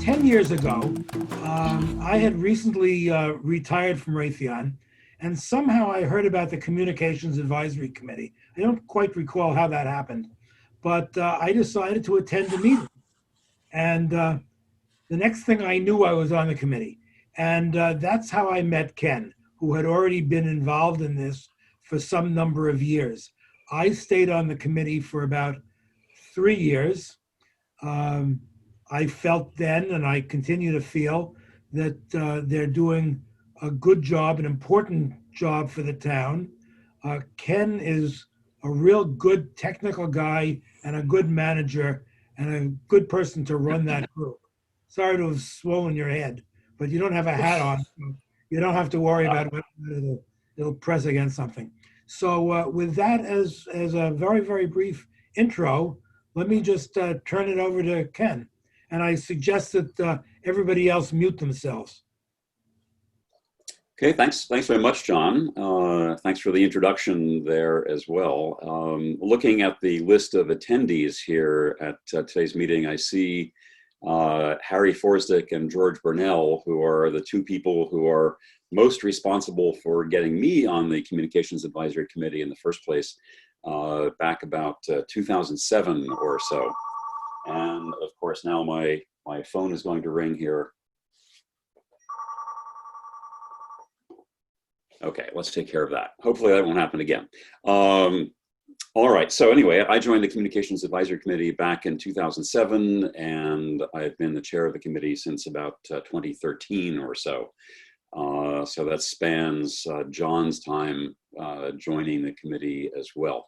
10 years ago, I had recently retired from Raytheon, and somehow I heard about the Communications Advisory Committee. I don't quite recall how that happened, but I decided to attend the meeting. And the next thing I knew, I was on the committee. And that's how I met Ken, who had already been involved in this for some number of years. I stayed on the committee for about 3 years. I felt then, and I continue to feel, that they're doing a good job, an important job for the town. Ken is a real good technical guy and a good manager and a good person to run that group. Sorry to have swollen your head, but you don't have a hat on. So you don't have to worry about whether it'll press against something. So with that as a very, very brief intro, let me just turn it over to Ken. And I suggest that everybody else mute themselves. Okay, thanks very much, John. Thanks for the introduction there as well. Looking at the list of attendees here at today's meeting, I see Harry Forsdick and George Burnell, who are the two people who are most responsible for getting me on the Communications Advisory Committee in the first place, back about 2007 or so. And of course, now my phone is going to ring here. Okay, let's take care of that. Hopefully that won't happen again. All right, so anyway, I joined the Communications Advisory Committee back in 2007, and I've been the chair of the committee since about 2013 or so. So that spans John's time joining the committee as well.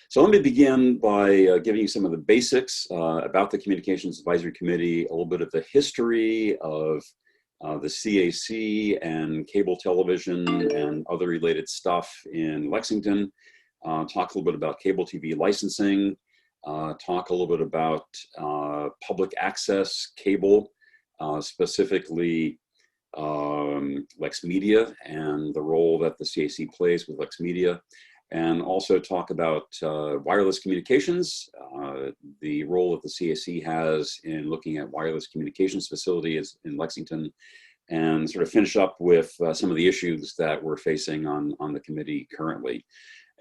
So let me begin by giving you some of the basics about the Communications Advisory Committee, a little bit of the history of the CAC and cable television and other related stuff in Lexington, talk a little bit about cable TV licensing, talk a little bit about public access cable, specifically Lex Media and the role that the CAC plays with Lex Media, and also talk about wireless communications, the role that the CAC has in looking at wireless communications facilities in Lexington, and sort of finish up with some of the issues that we're facing on the committee currently.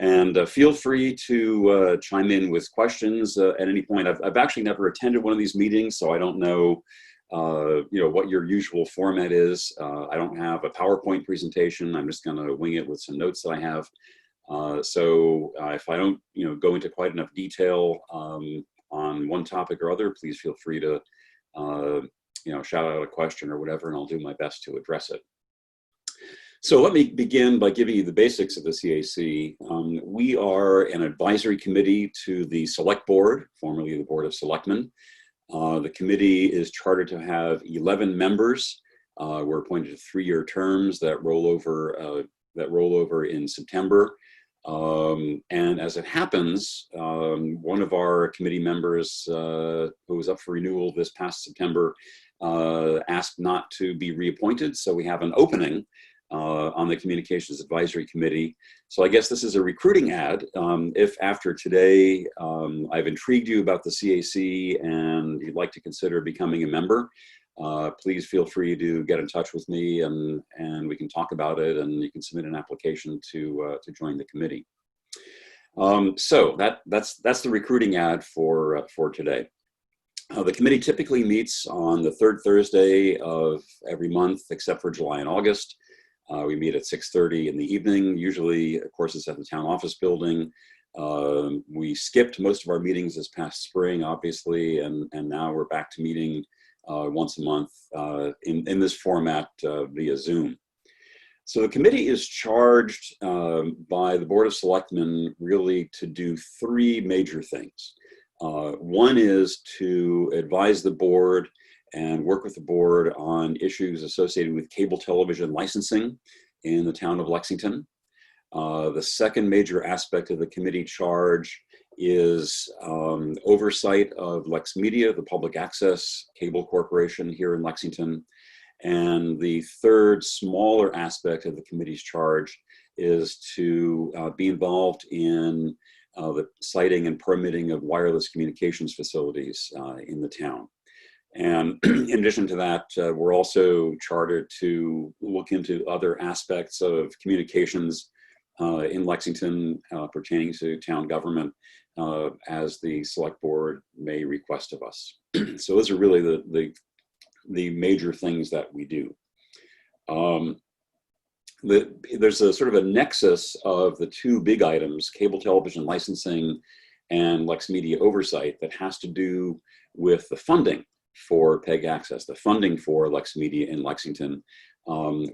And feel free to chime in with questions at any point. I've actually never attended one of these meetings, so I don't know what your usual format is. I don't have a PowerPoint presentation. I'm just going to wing it with some notes that I have. So if I don't, go into quite enough detail on one topic or other, please feel free to, shout out a question or whatever, and I'll do my best to address it. So let me begin by giving you the basics of the CAC. We are an advisory committee to the Select Board, formerly the Board of Selectmen. The committee is chartered to have 11 members. We're appointed to 3-year terms that roll over in September. And as it happens, one of our committee members who was up for renewal this past September asked not to be reappointed. So we have an opening on the Communications Advisory Committee. So I guess this is a recruiting ad. If after today I've intrigued you about the CAC and you'd like to consider becoming a member, please feel free to get in touch with me and we can talk about it, and you can submit an application to join the committee. So that's the recruiting ad for today. The committee typically meets on the 3rd Thursday of every month, except for July and August. We meet at 6:30 in the evening. Usually, of course, it's at the town office building. We skipped most of our meetings this past spring, obviously, and now we're back to meeting once a month in this format via Zoom. So the committee is charged by the Board of Selectmen really to do 3 major things. One is to advise the board and work with the board on issues associated with cable television licensing in the town of Lexington. The second major aspect of the committee charge is oversight of Lex Media, the public access cable corporation here in Lexington. And the third smaller aspect of the committee's charge is to be involved in the siting and permitting of wireless communications facilities in the town. And in addition to that, we're also chartered to look into other aspects of communications in Lexington pertaining to town government as the select board may request of us. So those are really the major things that we do. There's a sort of a nexus of the two big items, cable television licensing and Lex Media Oversight, that has to do with the funding for PEG access, the funding for Lex Media in Lexington,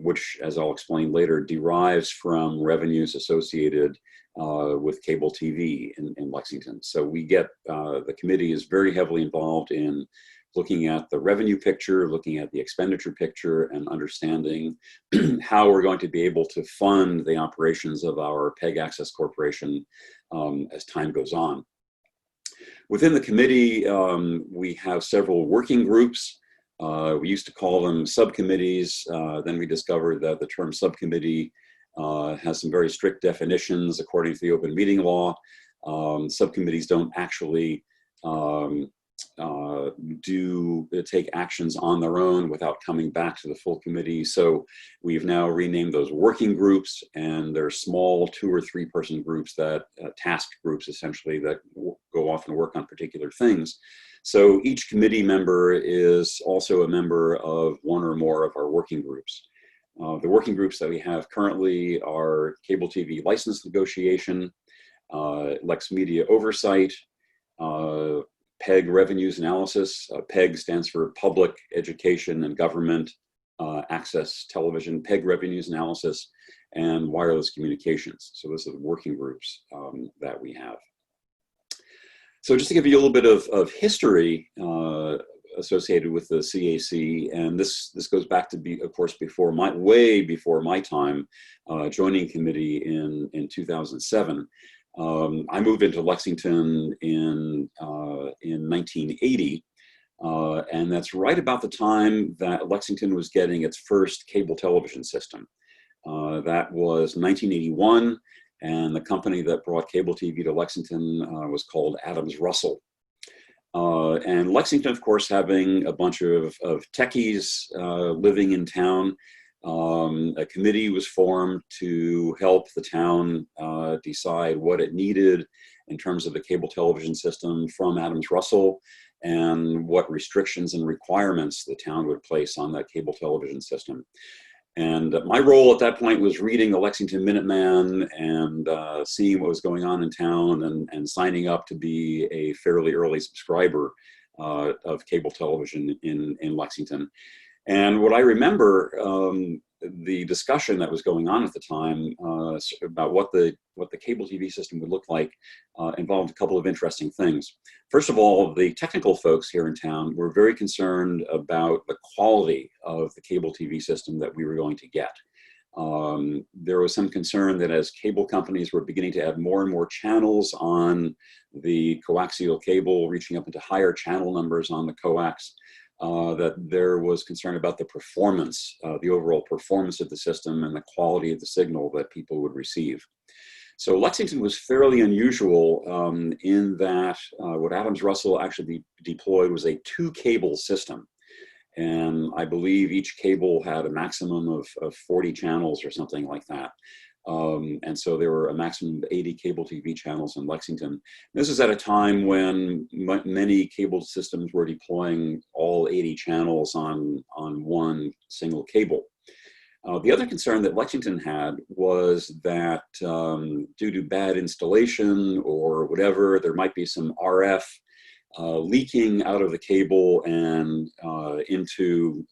which, as I'll explain later, derives from revenues associated with cable TV in Lexington. So we get, the committee is very heavily involved in looking at the revenue picture, looking at the expenditure picture, and understanding how we're going to be able to fund the operations of our PEG Access Corporation as time goes on. Within the committee, we have several working groups. We used to call them subcommittees. Then we discovered that the term subcommittee has some very strict definitions according to the open meeting law. Subcommittees don't actually take actions on their own without coming back to the full committee. So we've now renamed those working groups, and they're small 2 or 3 person groups, that task groups essentially, that go off and work on particular things. So each committee member is also a member of one or more of our working groups. The working groups that we have currently are cable TV license negotiation, Lex Media Oversight, PEG revenues analysis. PEG stands for Public Education and Government Access Television, PEG revenues analysis, and wireless communications. So those are the working groups that we have. So just to give you a little bit of history associated with the CAC, and this goes back to be, of course, way before my time joining committee in 2007. I moved into Lexington in 1980, and that's right about the time that Lexington was getting its first cable television system. That was 1981, and the company that brought cable TV to Lexington was called Adams Russell. And Lexington, of course, having a bunch of techies living in town, a committee was formed to help the town decide what it needed in terms of the cable television system from Adams Russell, and what restrictions and requirements the town would place on that cable television system. And my role at that point was reading the Lexington Minuteman and seeing what was going on in town, and signing up to be a fairly early subscriber of cable television in Lexington. And what I remember, the discussion that was going on at the time about what the cable TV system would look like involved a couple of interesting things. First of all, the technical folks here in town were very concerned about the quality of the cable TV system that we were going to get. There was some concern that as cable companies were beginning to add more and more channels on the coaxial cable, reaching up into higher channel numbers on the coax, that there was concern about the performance, the overall performance of the system, and the quality of the signal that people would receive. So Lexington was fairly unusual in that what Adams Russell actually deployed was a 2-cable system. And I believe each cable had a maximum of 40 channels or something like that. And so there were a maximum of 80 cable TV channels in Lexington. This is at a time when many cable systems were deploying all 80 channels on one single cable. The other concern that Lexington had was that due to bad installation or whatever, there might be some RF leaking out of the cable and into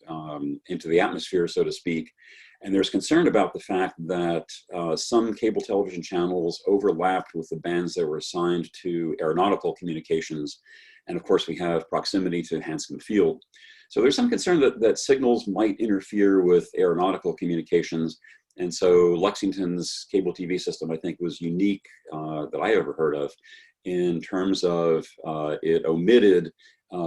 the atmosphere, so to speak. And there's concern about the fact that some cable television channels overlapped with the bands that were assigned to aeronautical communications. And of course, we have proximity to Hanscom Field. So there's some concern that signals might interfere with aeronautical communications. And so Lexington's cable TV system, I think, was unique that I ever heard of, in terms of it omitted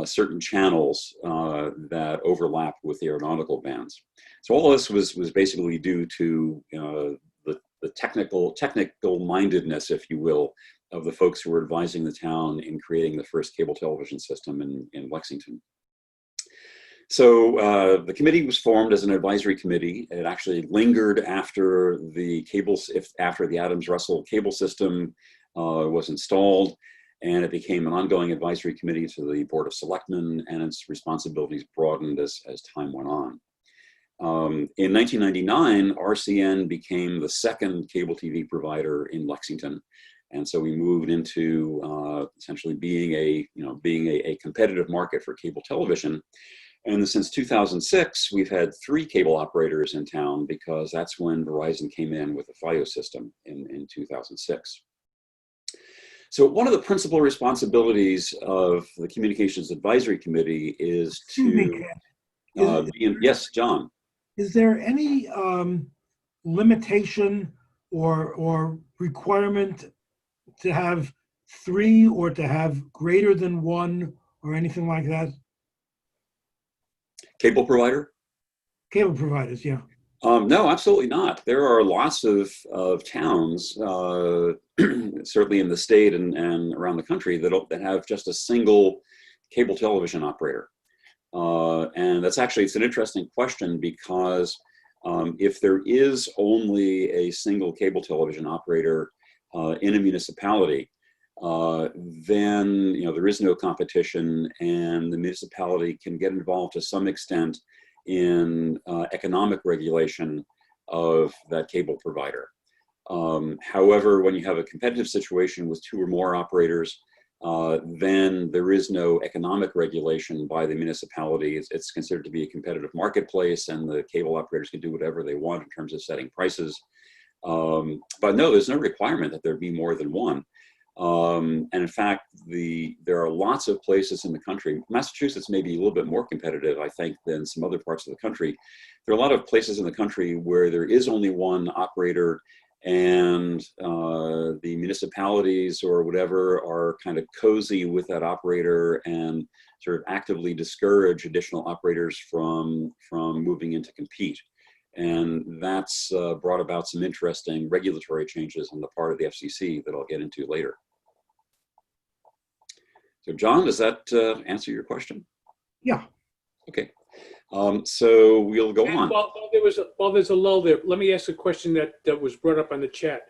certain channels that overlapped with the aeronautical bands. So all this was basically due to the technical mindedness, if you will, of the folks who were advising the town in creating the first cable television system in Lexington. So the committee was formed as an advisory committee. It actually lingered after the after the Adams-Russell cable system was installed, and it became an ongoing advisory committee to the Board of Selectmen, and its responsibilities broadened as time went on. In 1999, RCN became the second cable TV provider in Lexington, and so we moved into essentially being a competitive market for cable television. And since 2006, we've had 3 cable operators in town, because that's when Verizon came in with the FiOS system in 2006. So one of the principal responsibilities of the Communications Advisory Committee is to yes, John. Is there any limitation or requirement to have 3 or to have greater than 1 or anything like that? Cable provider? Cable providers, yeah. No, absolutely not. There are lots of towns, certainly in the state and around the country, that have just a single cable television operator. And it's an interesting question, because if there is only a single cable television operator in a municipality, then there is no competition, and the municipality can get involved to some extent in economic regulation of that cable provider. However, when you have a competitive situation with 2 or more operators, then there is no economic regulation by the municipality. It's considered to be a competitive marketplace, and the cable operators can do whatever they want in terms of setting prices. But no, there's no requirement that there be more than 1. And in fact, there are lots of places in the country. Massachusetts may be a little bit more competitive, I think, than some other parts of the country. There are a lot of places in the country where there is only 1 operator, and the municipalities or whatever are kind of cozy with that operator and sort of actively discourage additional operators from moving in to compete. And that's brought about some interesting regulatory changes on the part of the FCC that I'll get into later. So John, does that answer your question? Yeah. Okay. So we'll go on. While there's a lull there, let me ask a question that was brought up on the chat.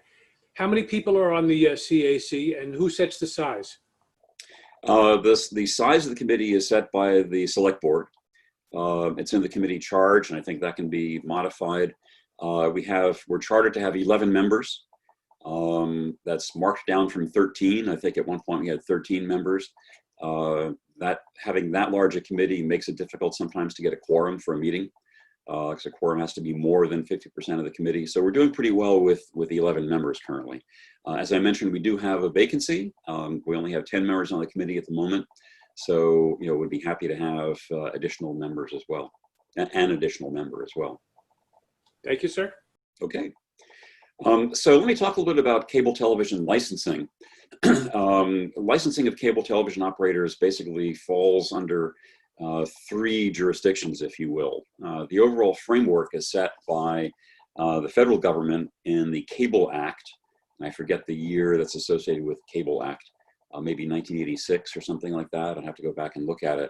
How many people are on the CAC, and who sets the size? The size of the committee is set by the select board. It's in the committee charge, and I think that can be modified. We're chartered to have 11 members. That's marked down from 13. I think at one point we had 13 members. Having that large a committee makes it difficult sometimes to get a quorum for a meeting, because a quorum has to be more than 50% of the committee. So we're doing pretty well with 11 members currently. As I mentioned, we do have a vacancy. We only have 10 members on the committee at the moment. So, we'd be happy to have additional members as well, an additional member as well. Thank you, sir. Okay. So let me talk a little bit about cable television licensing. Licensing of cable television operators basically falls under 3 jurisdictions, if you will. The overall framework is set by the federal government in the Cable Act, and I forget the year that's associated with Cable Act. Maybe 1986 or something like that. I'd have to go back and look at it.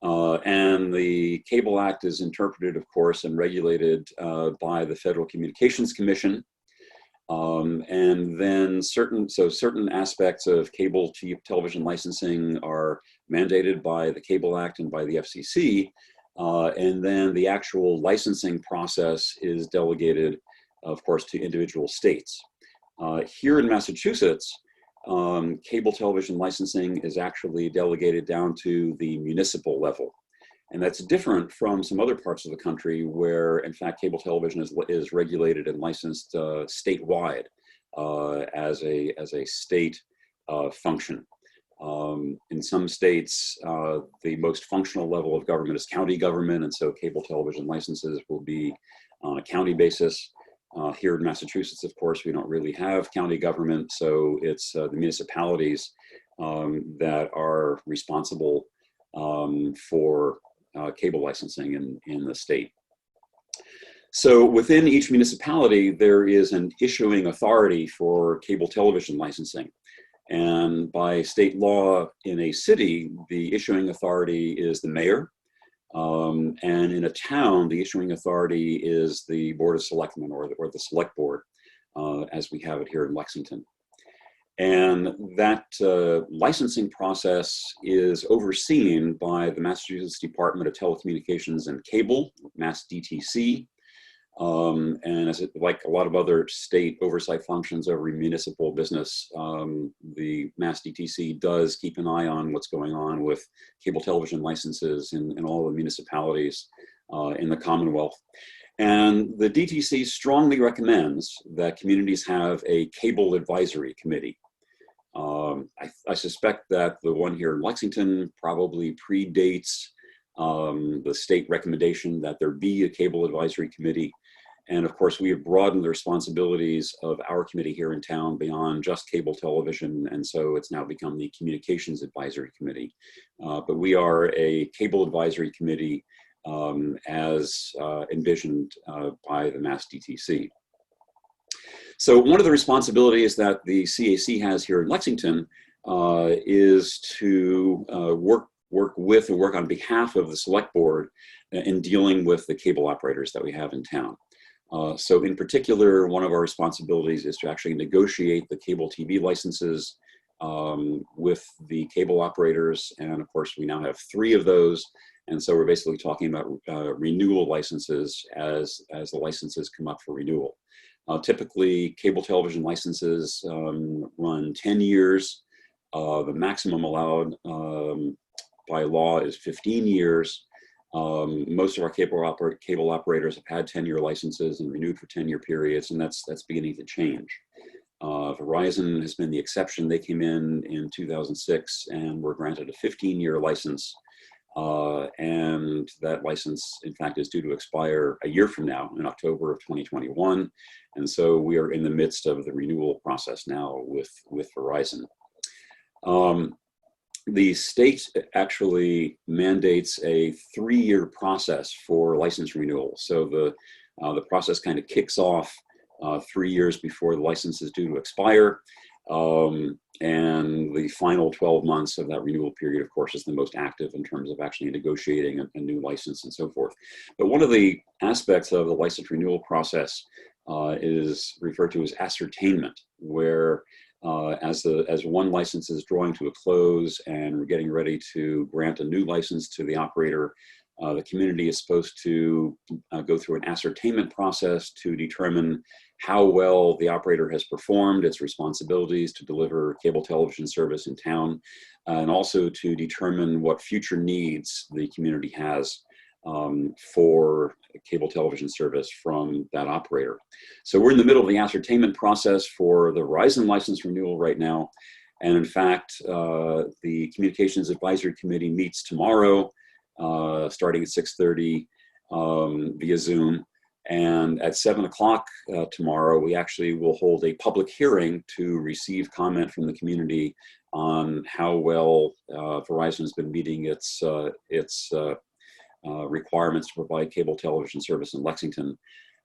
And the Cable Act is interpreted, of course, and regulated by the Federal Communications Commission. And then certain aspects of cable television licensing are mandated by the Cable Act and by the FCC. And then the actual licensing process is delegated, of course, to individual states. Here in Massachusetts, cable television licensing is actually delegated down to the municipal level. And that's different from some other parts of the country where, in fact, cable television is regulated and licensed statewide as a state function. In some states, the most functional level of government is county government, and so cable television licenses will be on a county basis. Here in Massachusetts, of course, we don't really have county government, so it's the municipalities that are responsible for cable licensing in the state. So within each municipality, there is an issuing authority for cable television licensing. And by state law in a city, the issuing authority is the mayor. And in a town, the issuing authority is the Board of Selectmen or the Select Board, as we have it here in Lexington. And that licensing process is overseen by the Massachusetts Department of Telecommunications and Cable, MassDTC. And like a lot of other state oversight functions over municipal business, the MassDTC does keep an eye on what's going on with cable television licenses in all the municipalities in the Commonwealth. And the DTC strongly recommends that communities have a cable advisory committee. I suspect that the one here in Lexington probably predates the state recommendation that there be a cable advisory committee. And of course, we have broadened the responsibilities of our committee here in town beyond just cable television. And so it's now become the Communications Advisory Committee. But we are a cable advisory committee as envisioned by the MassDTC. So one of the responsibilities that the CAC has here in Lexington is to work on behalf of the Select Board in dealing with the cable operators that we have in town. So in particular, one of our responsibilities is to actually negotiate the cable TV licenses with the cable operators. And of course, we now have 3 of those. And so we're basically talking about renewal licenses as the licenses come up for renewal. Typically, cable television licenses run 10 years. The maximum allowed by law is 15 years. Most of our cable operators have had 10-year licenses and renewed for 10-year periods, and that's beginning to change. Verizon has been the exception. They came in 2006 and were granted a 15-year license. And that license, in fact, is due to expire a year from now in October of 2021. And so we are in the midst of the renewal process now with Verizon. The state actually mandates a 3-year process for license renewal. So the process kind of kicks off 3 years before the license is due to expire. And the final 12 months of that renewal period, of course, is the most active in terms of actually negotiating a new license and so forth. But one of the aspects of the license renewal process is referred to as ascertainment, where as one license is drawing to a close and we're getting ready to grant a new license to the operator, the community is supposed to go through an ascertainment process to determine how well the operator has performed its responsibilities to deliver cable television service in town, and also to determine what future needs the community has for cable television service from that operator. So we're in the middle of the ascertainment process for the Verizon license renewal right now. And in fact, the Communications Advisory Committee meets tomorrow, starting at 6:30 via Zoom. And at 7 o'clock tomorrow, we actually will hold a public hearing to receive comment from the community on how well Verizon has been meeting its requirements to provide cable television service in Lexington.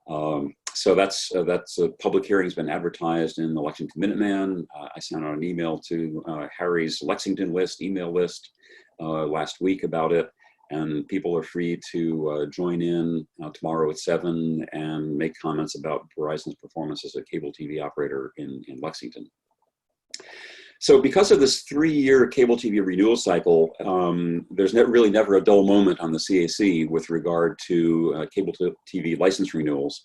So that's a public hearing has been advertised in the Lexington Minuteman. I sent out an email to Harry's Lexington email list last week about it. And people are free to join in tomorrow at 7 and make comments about Verizon's performance as a cable TV operator in Lexington. So because of this 3-year cable TV renewal cycle, there's really never a dull moment on the CAC with regard to cable TV license renewals.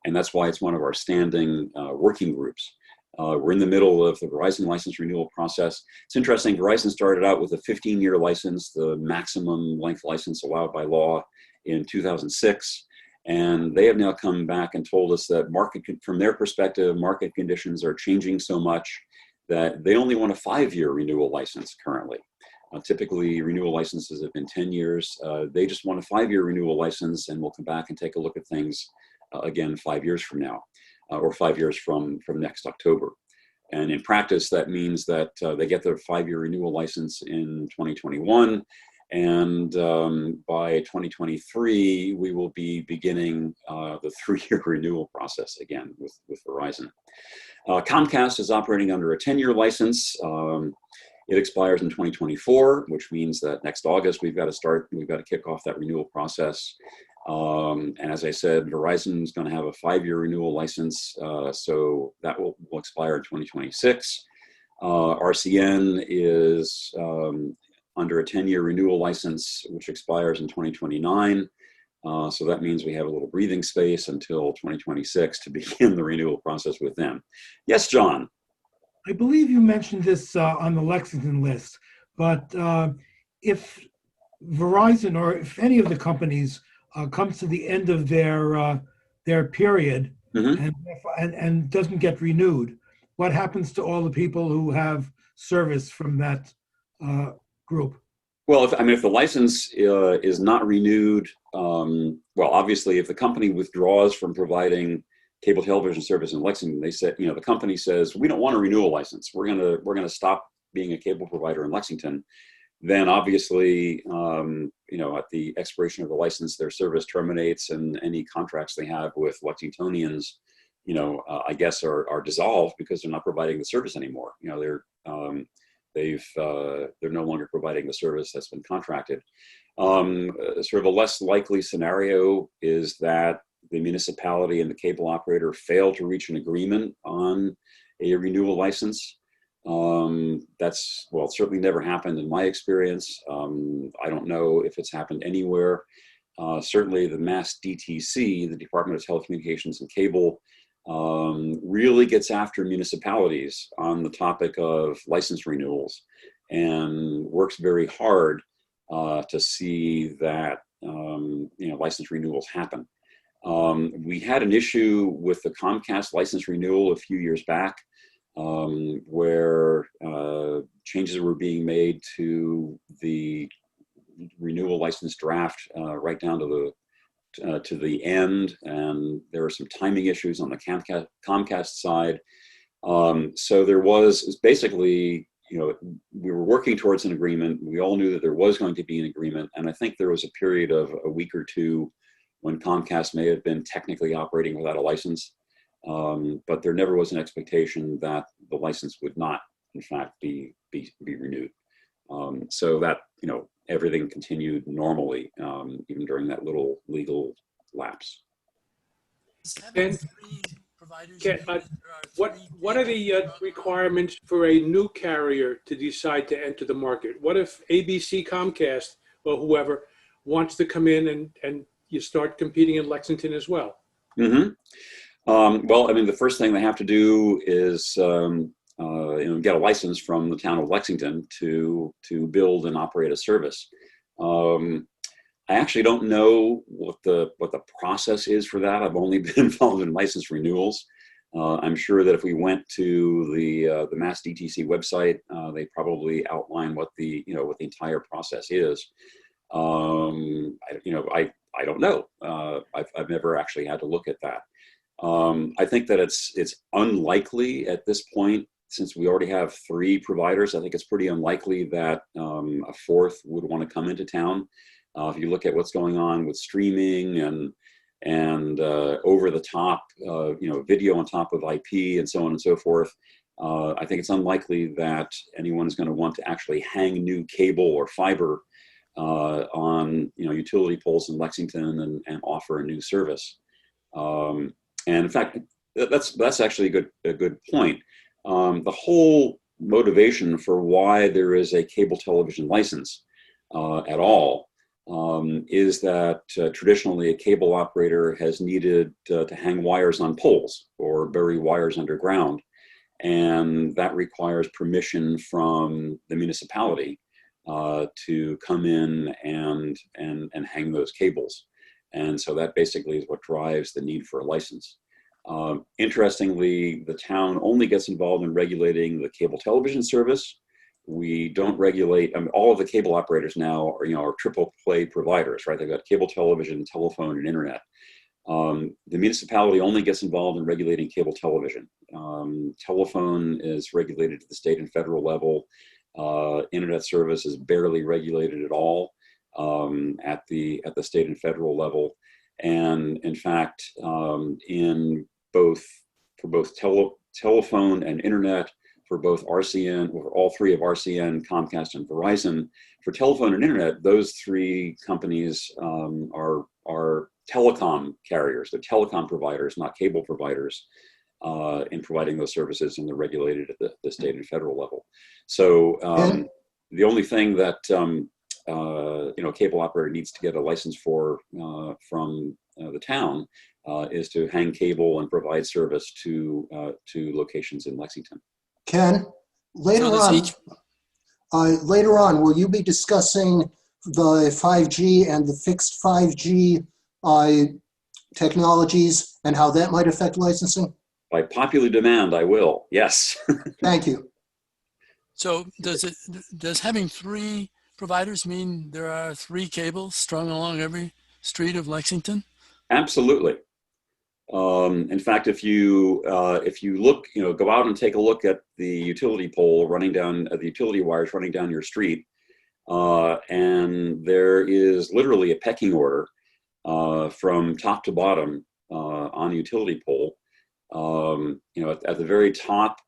And that's why it's one of our standing working groups. We're in the middle of the Verizon license renewal process. It's interesting, Verizon started out with a 15-year license, the maximum length license allowed by law in 2006. And they have now come back and told us that from their perspective, market conditions are changing so much that they only want a 5-year renewal license currently. Typically, renewal licenses have been 10 years. They just want a 5-year renewal license, and we'll come back and take a look at things again 5 years from now. Or 5 years from next October. And in practice, that means that they get their 5-year renewal license in 2021. And by 2023, we will be beginning the 3-year renewal process again with Verizon. Comcast is operating under a 10-year license. It expires in 2024, which means that next August we've got to kick off that renewal process. And as I said, Verizon is going to have a 5-year renewal license, so that will expire in 2026. RCN is under a 10-year renewal license, which expires in 2029. So that means we have a little breathing space until 2026 to begin the renewal process with them. Yes, John. I believe you mentioned this on the Lexington list, but if Verizon or if any of the companies comes to the end of their period and doesn't get renewed, what happens to all the people who have service from that group? Well, if the license is not renewed, well, obviously, if the company withdraws from providing cable television service in Lexington, they said, the company says, we don't want a renewal license. We're gonna stop being a cable provider in Lexington. Then obviously, at the expiration of the license, their service terminates, and any contracts they have with Lexingtonians, I guess are dissolved because they're not providing the service anymore. They're no longer providing the service that's been contracted. Sort of a less likely scenario is that the municipality and the cable operator fail to reach an agreement on a renewal license. That's, well, certainly never happened in my experience. I don't know if it's happened anywhere. Certainly the Mass DTC, the Department of Telecommunications and Cable, really gets after municipalities on the topic of license renewals and works very hard to see that license renewals happen. We had an issue with the Comcast license renewal a few years back, where changes were being made to the renewal license draft right down to the end, and there were some timing issues on the Comcast side. So there was basically, we were working towards an agreement. We all knew that there was going to be an agreement, and I think there was a period of a week or two when Comcast may have been technically operating without a license, but there never was an expectation that the license would not, in fact, be renewed. So that, everything continued normally, even during that little legal lapse. And what are the requirements for a new carrier to decide to enter the market? What if ABC, Comcast, or whoever wants to come in and you start competing in Lexington as well? Well, the first thing they have to do is get a license from the town of Lexington to build and operate a service. I actually don't know what the process is for that. I've only been involved in license renewals. I'm sure that if we went to the Mass DTC website, they probably outline what the entire process is. I don't know. I've never actually had to look at that. I think that it's unlikely at this point, since we already have 3 providers. I think it's pretty unlikely that a 4th would want to come into town. If you look at what's going on with streaming and over the top, video on top of IP and so on and so forth, I think it's unlikely that anyone is going to want to actually hang new cable or fiber on utility poles in Lexington and offer a new service. And in fact, that's actually a good point. The whole motivation for why there is a cable television license at all is that traditionally a cable operator has needed to hang wires on poles or bury wires underground, and that requires permission from the municipality to come in and hang those cables. And so that basically is what drives the need for a license. Interestingly, the town only gets involved in regulating the cable television service. We don't regulate, all of the cable operators now are triple play providers, right? They've got cable television, telephone, and internet. The municipality only gets involved in regulating cable television. Telephone is regulated at the state and federal level. Internet service is barely regulated at all at the state and federal level. And in fact, for both telephone and internet, for both RCN, or all three of RCN, Comcast, and Verizon. For telephone and internet, those three companies are telecom carriers. They're telecom providers, not cable providers, in providing those services, and they're regulated at the state and federal level. So the only thing that a cable operator needs to get a license for from the town is to hang cable and provide service to locations in Lexington. Ken, later on, will you be discussing the 5G and the fixed 5G technologies and how that might affect licensing? By popular demand, I will. Yes. Thank you. So does having three providers mean there are three cables strung along every street of Lexington? Absolutely. In fact, if you look, go out and take a look at the utility pole running down, the utility wires running down your street, and there is literally a pecking order from top to bottom on the utility pole. At the very top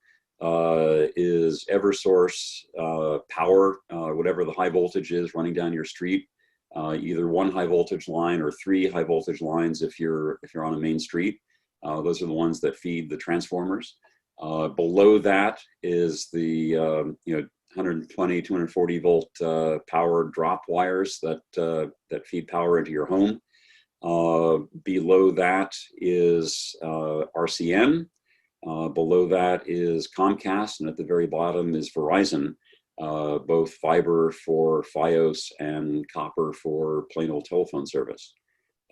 is EverSource power, whatever the high voltage is running down your street. Either one high voltage line or three high voltage lines if you're on a main street. Those are the ones that feed the transformers. Below that is the 120, 240 volt power drop wires that feed power into your home. Below that is RCN. Below that is Comcast, and at the very bottom is Verizon. Both fiber for Fios and copper for plain old telephone service.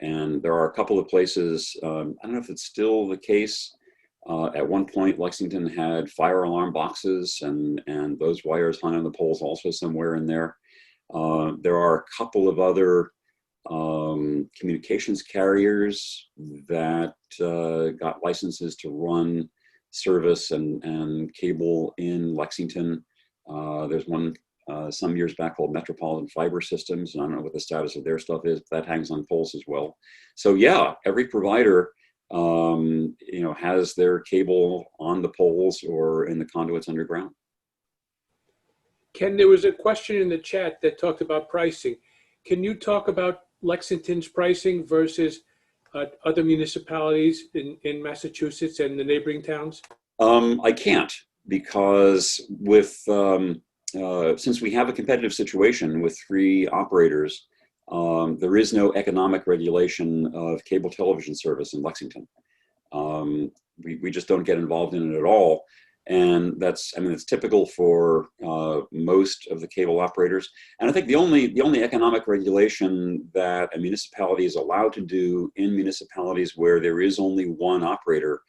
And there are a couple of places, I don't know if it's still the case, at one point Lexington had fire alarm boxes, and those wires hung on the poles also somewhere in there. There are a couple of other communications carriers that got licenses to run service and cable in Lexington. There's one some years back called Metropolitan Fiber Systems, and I don't know what the status of their stuff is, but that hangs on poles as well. So yeah, every provider has their cable on the poles or in the conduits underground. Ken, there was a question in the chat that talked about pricing. Can you talk about Lexington's pricing versus other municipalities in Massachusetts and the neighboring towns? I can't, because with since we have a competitive situation with three operators, there is no economic regulation of cable television service in Lexington. We just don't get involved in it at all. And it's typical for most of the cable operators. And I think the only economic regulation that a municipality is allowed to do in municipalities where there is only one operator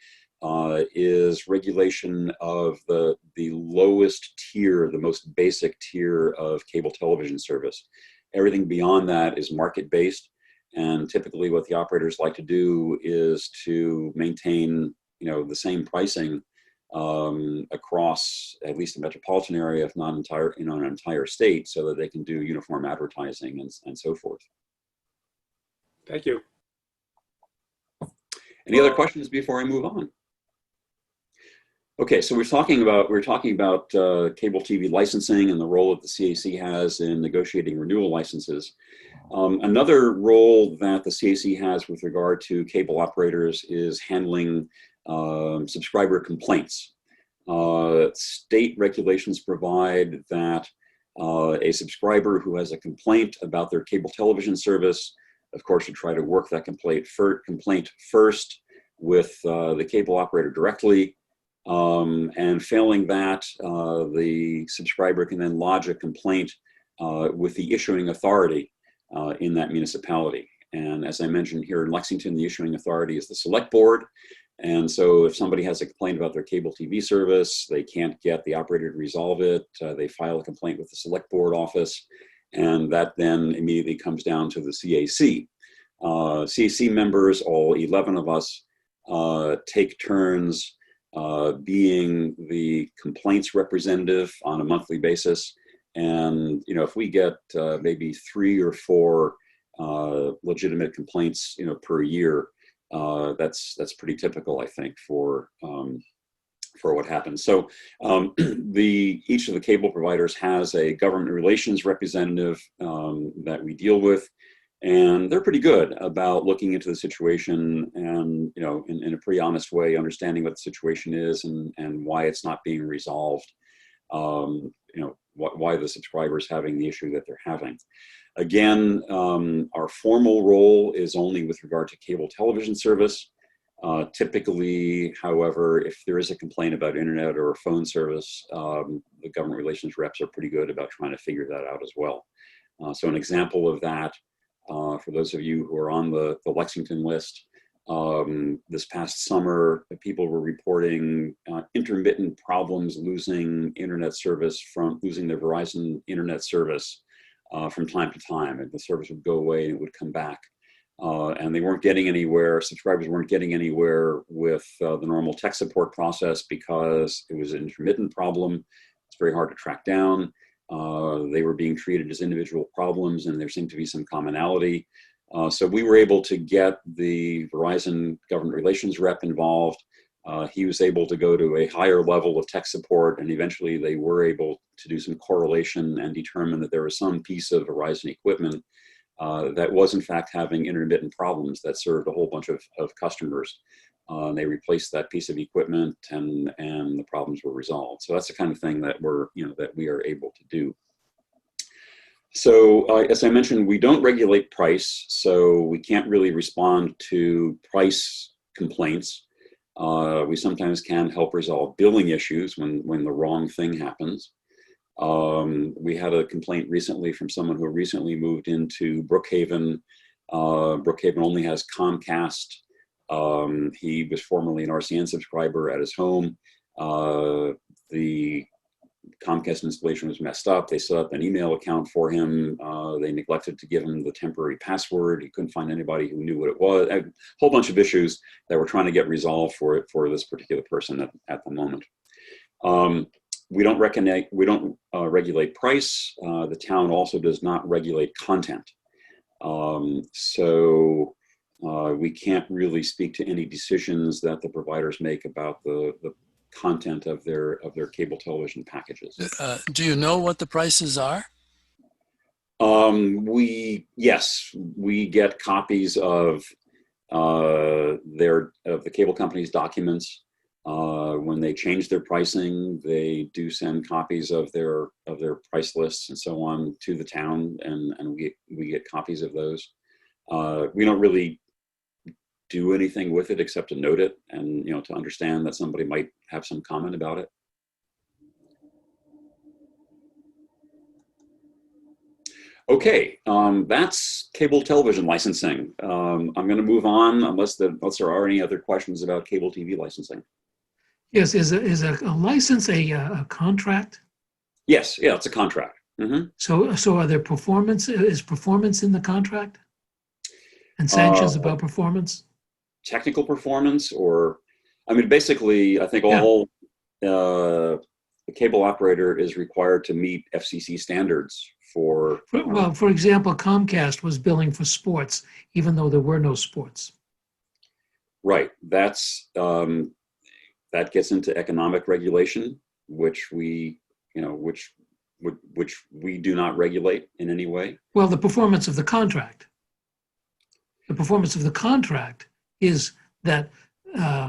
is regulation of the lowest tier, the most basic tier of cable television service. Everything beyond that is market-based, and typically what the operators like to do is to maintain, the same pricing across at least the metropolitan area, if not an entire state, so that they can do uniform advertising and so forth. Thank you. Any other questions before I move on? Okay, so we're talking about cable TV licensing and the role that the CAC has in negotiating renewal licenses. Another role that the CAC has with regard to cable operators is handling subscriber complaints. State regulations provide that a subscriber who has a complaint about their cable television service, of course, should try to work that complaint first with the cable operator directly. And failing that, the subscriber can then lodge a complaint with the issuing authority in that municipality. And as I mentioned, here in Lexington, the issuing authority is the select board. And so if somebody has a complaint about their cable TV service, they can't get the operator to resolve it, they file a complaint with the select board office, and that then immediately comes down to the CAC. CAC members, all 11 of us, take turns being the complaints representative on a monthly basis. And if we get maybe 3 or 4 legitimate complaints per year, that's pretty typical, I think, for for what happens. So each of the cable providers has a government relations representative that we deal with, and they're pretty good about looking into the situation and, you know, in a pretty honest way, understanding what the situation is and why it's not being resolved. You know, why the subscriber's having the issue that they're having. Again, our formal role is only with regard to cable television service. Typically, however, if there is a complaint about internet or phone service, the government relations reps are pretty good about trying to figure that out as well. So an example of that, for those of you who are on the Lexington list, this past summer, people were reporting intermittent problems losing internet service losing their Verizon internet service from time to time. And the service would go away and it would come back. And they weren't getting anywhere, subscribers weren't getting anywhere with the normal tech support process because it was an intermittent problem. It's very hard to track down. They were being treated as individual problems and there seemed to be some commonality. So we were able to get the Verizon government relations rep involved. He was able to go to a higher level of tech support, and eventually they were able to do some correlation and determine that there was some piece of Verizon equipment that was in fact having intermittent problems that served a whole bunch of customers. They replaced that piece of equipment and the problems were resolved. So that's the kind of thing that we are able to do. So as I mentioned, we don't regulate price, so we can't really respond to price complaints. We sometimes can help resolve billing issues when the wrong thing happens. We had a complaint recently from someone who recently moved into Brookhaven. Brookhaven only has Comcast. He was formerly an RCN subscriber at his home. The Comcast installation was messed up. They set up an email account for him. They neglected to give him the temporary password. He couldn't find anybody who knew what it was. A whole bunch of issues that we're trying to get resolved for this particular person at the moment. We don't regulate price. The town also does not regulate content. So we can't really speak to any decisions that the providers make about the content of their cable television packages. Do you know what the prices are? Yes, we get copies of the cable company's documents. When they change their pricing, they do send copies of their price lists and so on to the town, and we get copies of those. We don't really do anything with it except to note it and to understand that somebody might have some comment about it. Okay, that's cable television licensing. I'm going to move on unless there are any other questions about cable TV licensing. Yes, is a license a contract? Yes, yeah, it's a contract. Mm-hmm. So are there is performance in the contract? And sanctions about performance? Technical performance, or, I mean, basically, I think all the cable operator is required to meet FCC standards for example, Comcast was billing for sports, even though there were no sports. Right. That's that gets into economic regulation, which we do not regulate in any way. Well, the performance of the contract. The performance of the contract is that,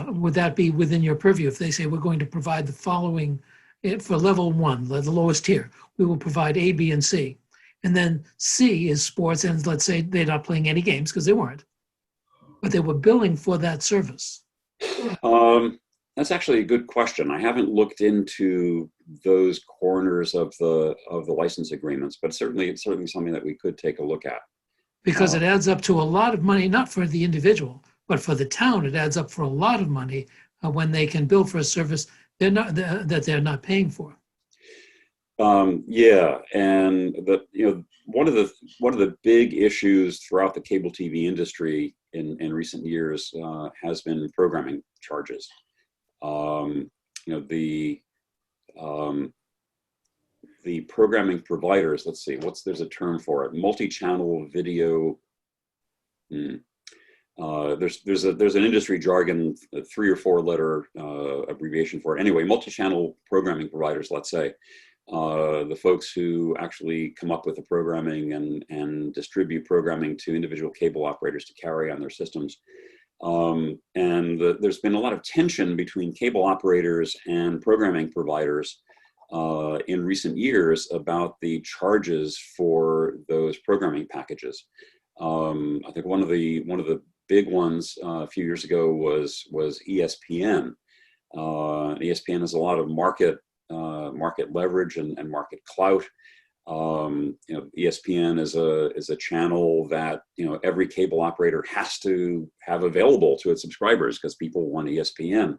would that be within your purview? If they say we're going to provide the following for level 1, the lowest tier, we will provide A, B, and C. And then C is sports, and let's say they're not playing any games because they weren't, but they were billing for that service. That's actually a good question. I haven't looked into those corners of the license agreements, but it's certainly something that we could take a look at. Because it adds up to a lot of money, not for the individual, but for the town. It adds up for a lot of money when they can bill for a service that they're not paying for. Yeah, and one of the big issues throughout the cable TV industry in recent years has been programming charges. The programming providers, let's see, there's a term for it, multi-channel video. there's an industry jargon, a 3 or 4 letter abbreviation for it. Anyway, multi-channel programming providers, let's say, the folks who actually come up with the programming and distribute programming to individual cable operators to carry on their systems. There's been a lot of tension between cable operators and programming providers in recent years about the charges for those programming packages. I think one of the big ones a few years ago was ESPN. ESPN has a lot of market leverage and market clout. ESPN is a channel that every cable operator has to have available to its subscribers because people want ESPN.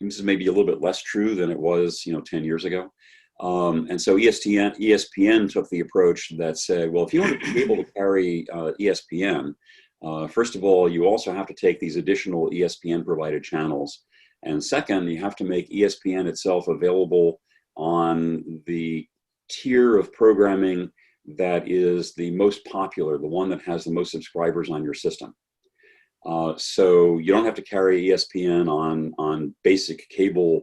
This is maybe a little bit less true than it was 10 years ago. And so ESPN took the approach that said, well, if you want to be able to carry ESPN, first of all, you also have to take these additional ESPN provided channels. And second, you have to make ESPN itself available on the tier of programming that is the most popular, the one that has the most subscribers on your system. So you don't have to carry ESPN on basic cable,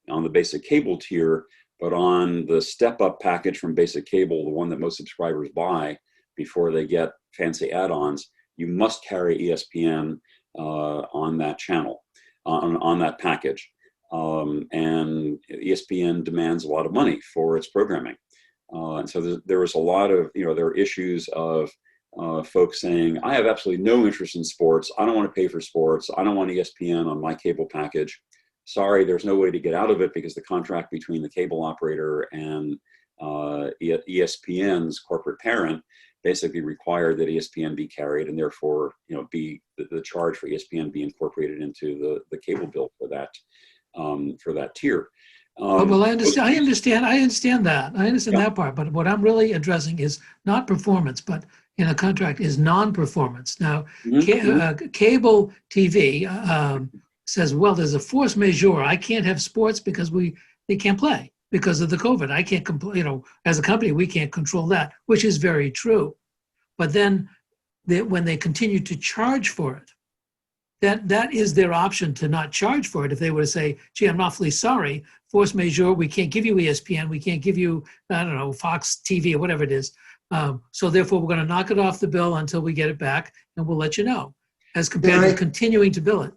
on the basic cable tier, but on the step-up package from basic cable, the one that most subscribers buy before they get fancy add-ons, you must carry ESPN on that channel, on that package. And ESPN demands a lot of money for its programming. And so there was a lot of, there were issues of folks saying, I have absolutely no interest in sports. I don't want to pay for sports. I don't want ESPN on my cable package. Sorry, there's no way to get out of it because the contract between the cable operator and ESPN's corporate parent basically required that ESPN be carried, and therefore, be the charge for ESPN be incorporated into the cable bill for that tier. Well, I understand that part. But what I'm really addressing is not performance, but in a contract is non-performance. Now, cable TV says, well, there's a force majeure. I can't have sports because they can't play because of the COVID. I can't, as a company, we can't control that, which is very true. But then when they continue to charge for it, that is their option to not charge for it. If they were to say, gee, I'm awfully sorry, force majeure, we can't give you ESPN, we can't give you, Fox TV or whatever it is. So therefore, we're going to knock it off the bill until we get it back, and we'll let you know, as compared to continuing to bill it.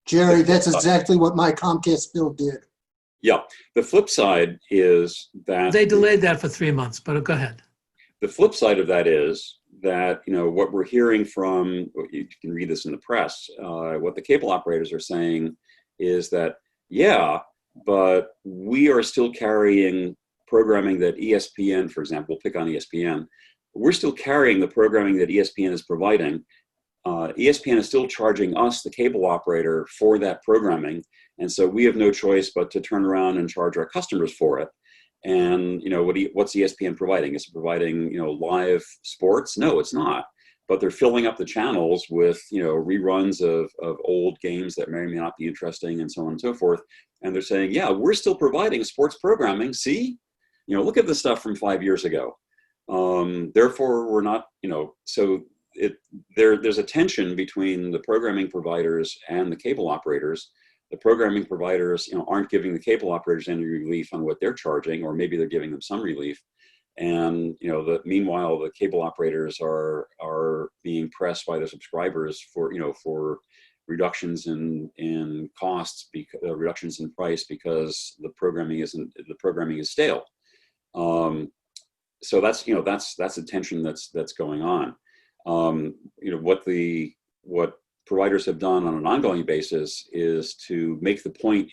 Jerry, that's exactly what my Comcast bill did. Yeah. The flip side is that they delayed that for 3 months, but go ahead. The flip side of that is that, what we're hearing from, you can read this in the press, what the cable operators are saying is that, yeah, but we are still carrying programming that ESPN, for example, pick on ESPN, we're still carrying the programming that ESPN is providing. ESPN is still charging us, the cable operator, for that programming. And so we have no choice but to turn around and charge our customers for it. And, what's ESPN providing? Is it providing, live sports? No, it's not. But they're filling up the channels with, reruns of old games that may or may not be interesting and so on and so forth. And they're saying, yeah, we're still providing sports programming. See, look at the stuff from 5 years ago. Therefore, we're not, so there's a tension between the programming providers and the cable operators. The programming providers, aren't giving the cable operators any relief on what they're charging, or maybe they're giving them some relief. And meanwhile, the cable operators are being pressed by their subscribers for reductions in costs, reductions in price because the programming is stale. So that's a tension that's going on. What providers have done on an ongoing basis is to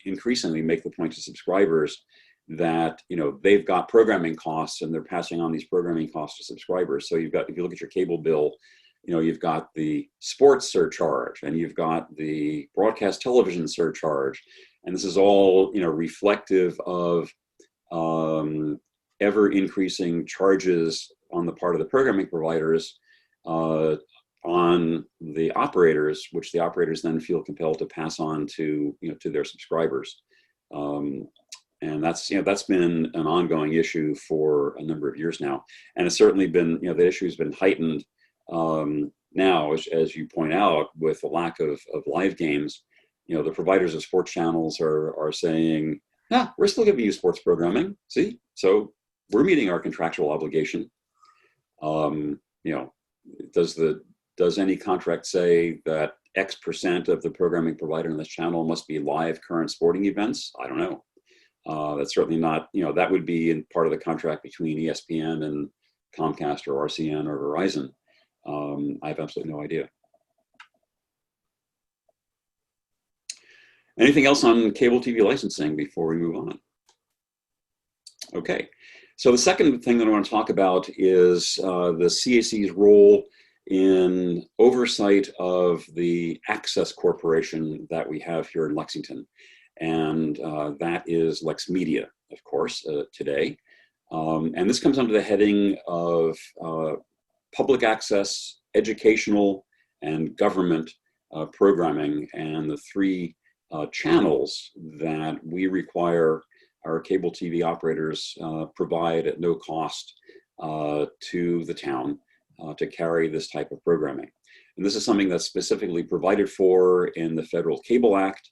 increasingly make the point to subscribers that, they've got programming costs and they're passing on these programming costs to subscribers. So if you look at your cable bill, you've got the sports surcharge and you've got the broadcast television surcharge. And this is all, reflective of ever increasing charges on the part of the programming providers on the operators, which the operators then feel compelled to pass on to their subscribers. And that's been an ongoing issue for a number of years now. And it's certainly been, the issue has been heightened now, as you point out, with the lack of live games, the providers of sports channels are saying, "Yeah, we're still giving you sports programming. See, so we're meeting our contractual obligation." Does any contract say that X% of the programming provided on this channel must be live current sporting events? I don't know. That's certainly not, that would be in part of the contract between ESPN and Comcast or RCN or Verizon. I have absolutely no idea. Anything else on cable TV licensing before we move on? Okay, so the second thing that I want to talk about is the CAC's role in oversight of the access corporation that we have here in Lexington. And that is Lex Media, of course, today. And this comes under the heading of public access, educational, and government programming, and the three channels that we require our cable TV operators provide at no cost to the town to carry this type of programming. And this is something that's specifically provided for in the Federal Cable Act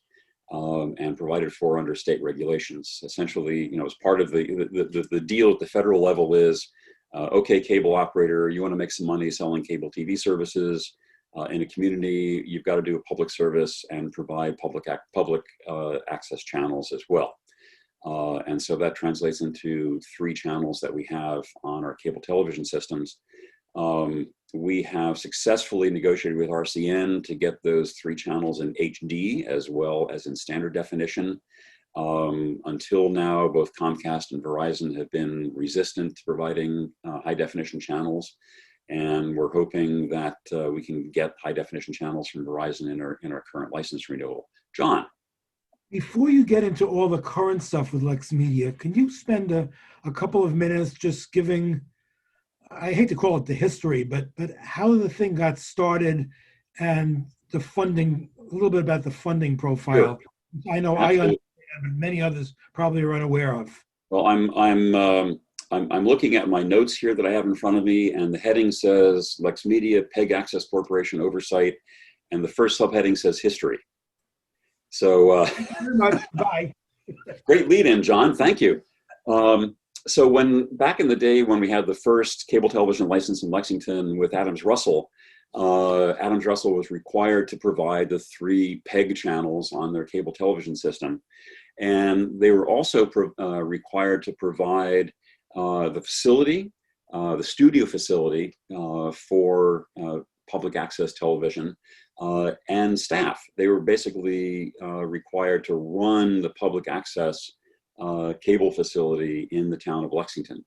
and provided for under state regulations. Essentially, as part of the deal at the federal level is, okay, cable operator, you want to make some money selling cable TV services in a community, you've got to do a public service and provide public access channels as well. And so that translates into three channels that we have on our cable television systems. We have successfully negotiated with RCN to get those three channels in HD as well as in standard definition. Until now, both Comcast and Verizon have been resistant to providing high definition channels. And we're hoping that we can get high definition channels from Verizon in our current license renewal. John. Before you get into all the current stuff with Lex Media, can you spend a couple of minutes just giving, I hate to call it the history, but how the thing got started and the funding, a little bit about the funding profile? Sure. I know absolutely. I understand, but many others probably are unaware of. Well, I'm looking at my notes here that I have in front of me, and the heading says Lex Media, PEG Access Corporation Oversight, and the first subheading says History. So, thank you very much. Bye. Great lead in, John. Thank you. So back in the day when we had the first cable television license in Lexington with Adams Russell was required to provide the three PEG channels on their cable television system. And they were also required to provide the facility, the studio facility for public access television and staff. They were basically required to run the public access cable facility in the town of Lexington.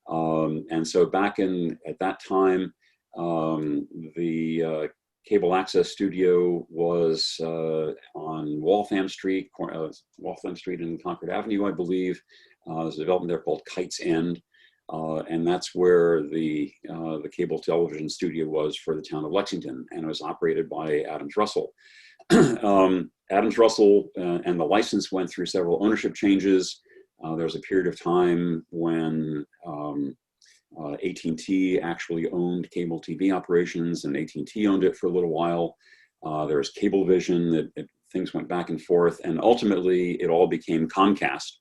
And so at that time, the cable access studio was on Waltham Street and Concord Avenue, I believe. There's a development there called Kite's End. And that's where the cable television studio was for the town of Lexington, and it was operated by Adams Russell. Adams Russell and the license went through several ownership changes. There was a period of time when AT&T actually owned cable TV operations, and AT&T owned it for a little while. There was Cablevision, things went back and forth, and ultimately it all became Comcast.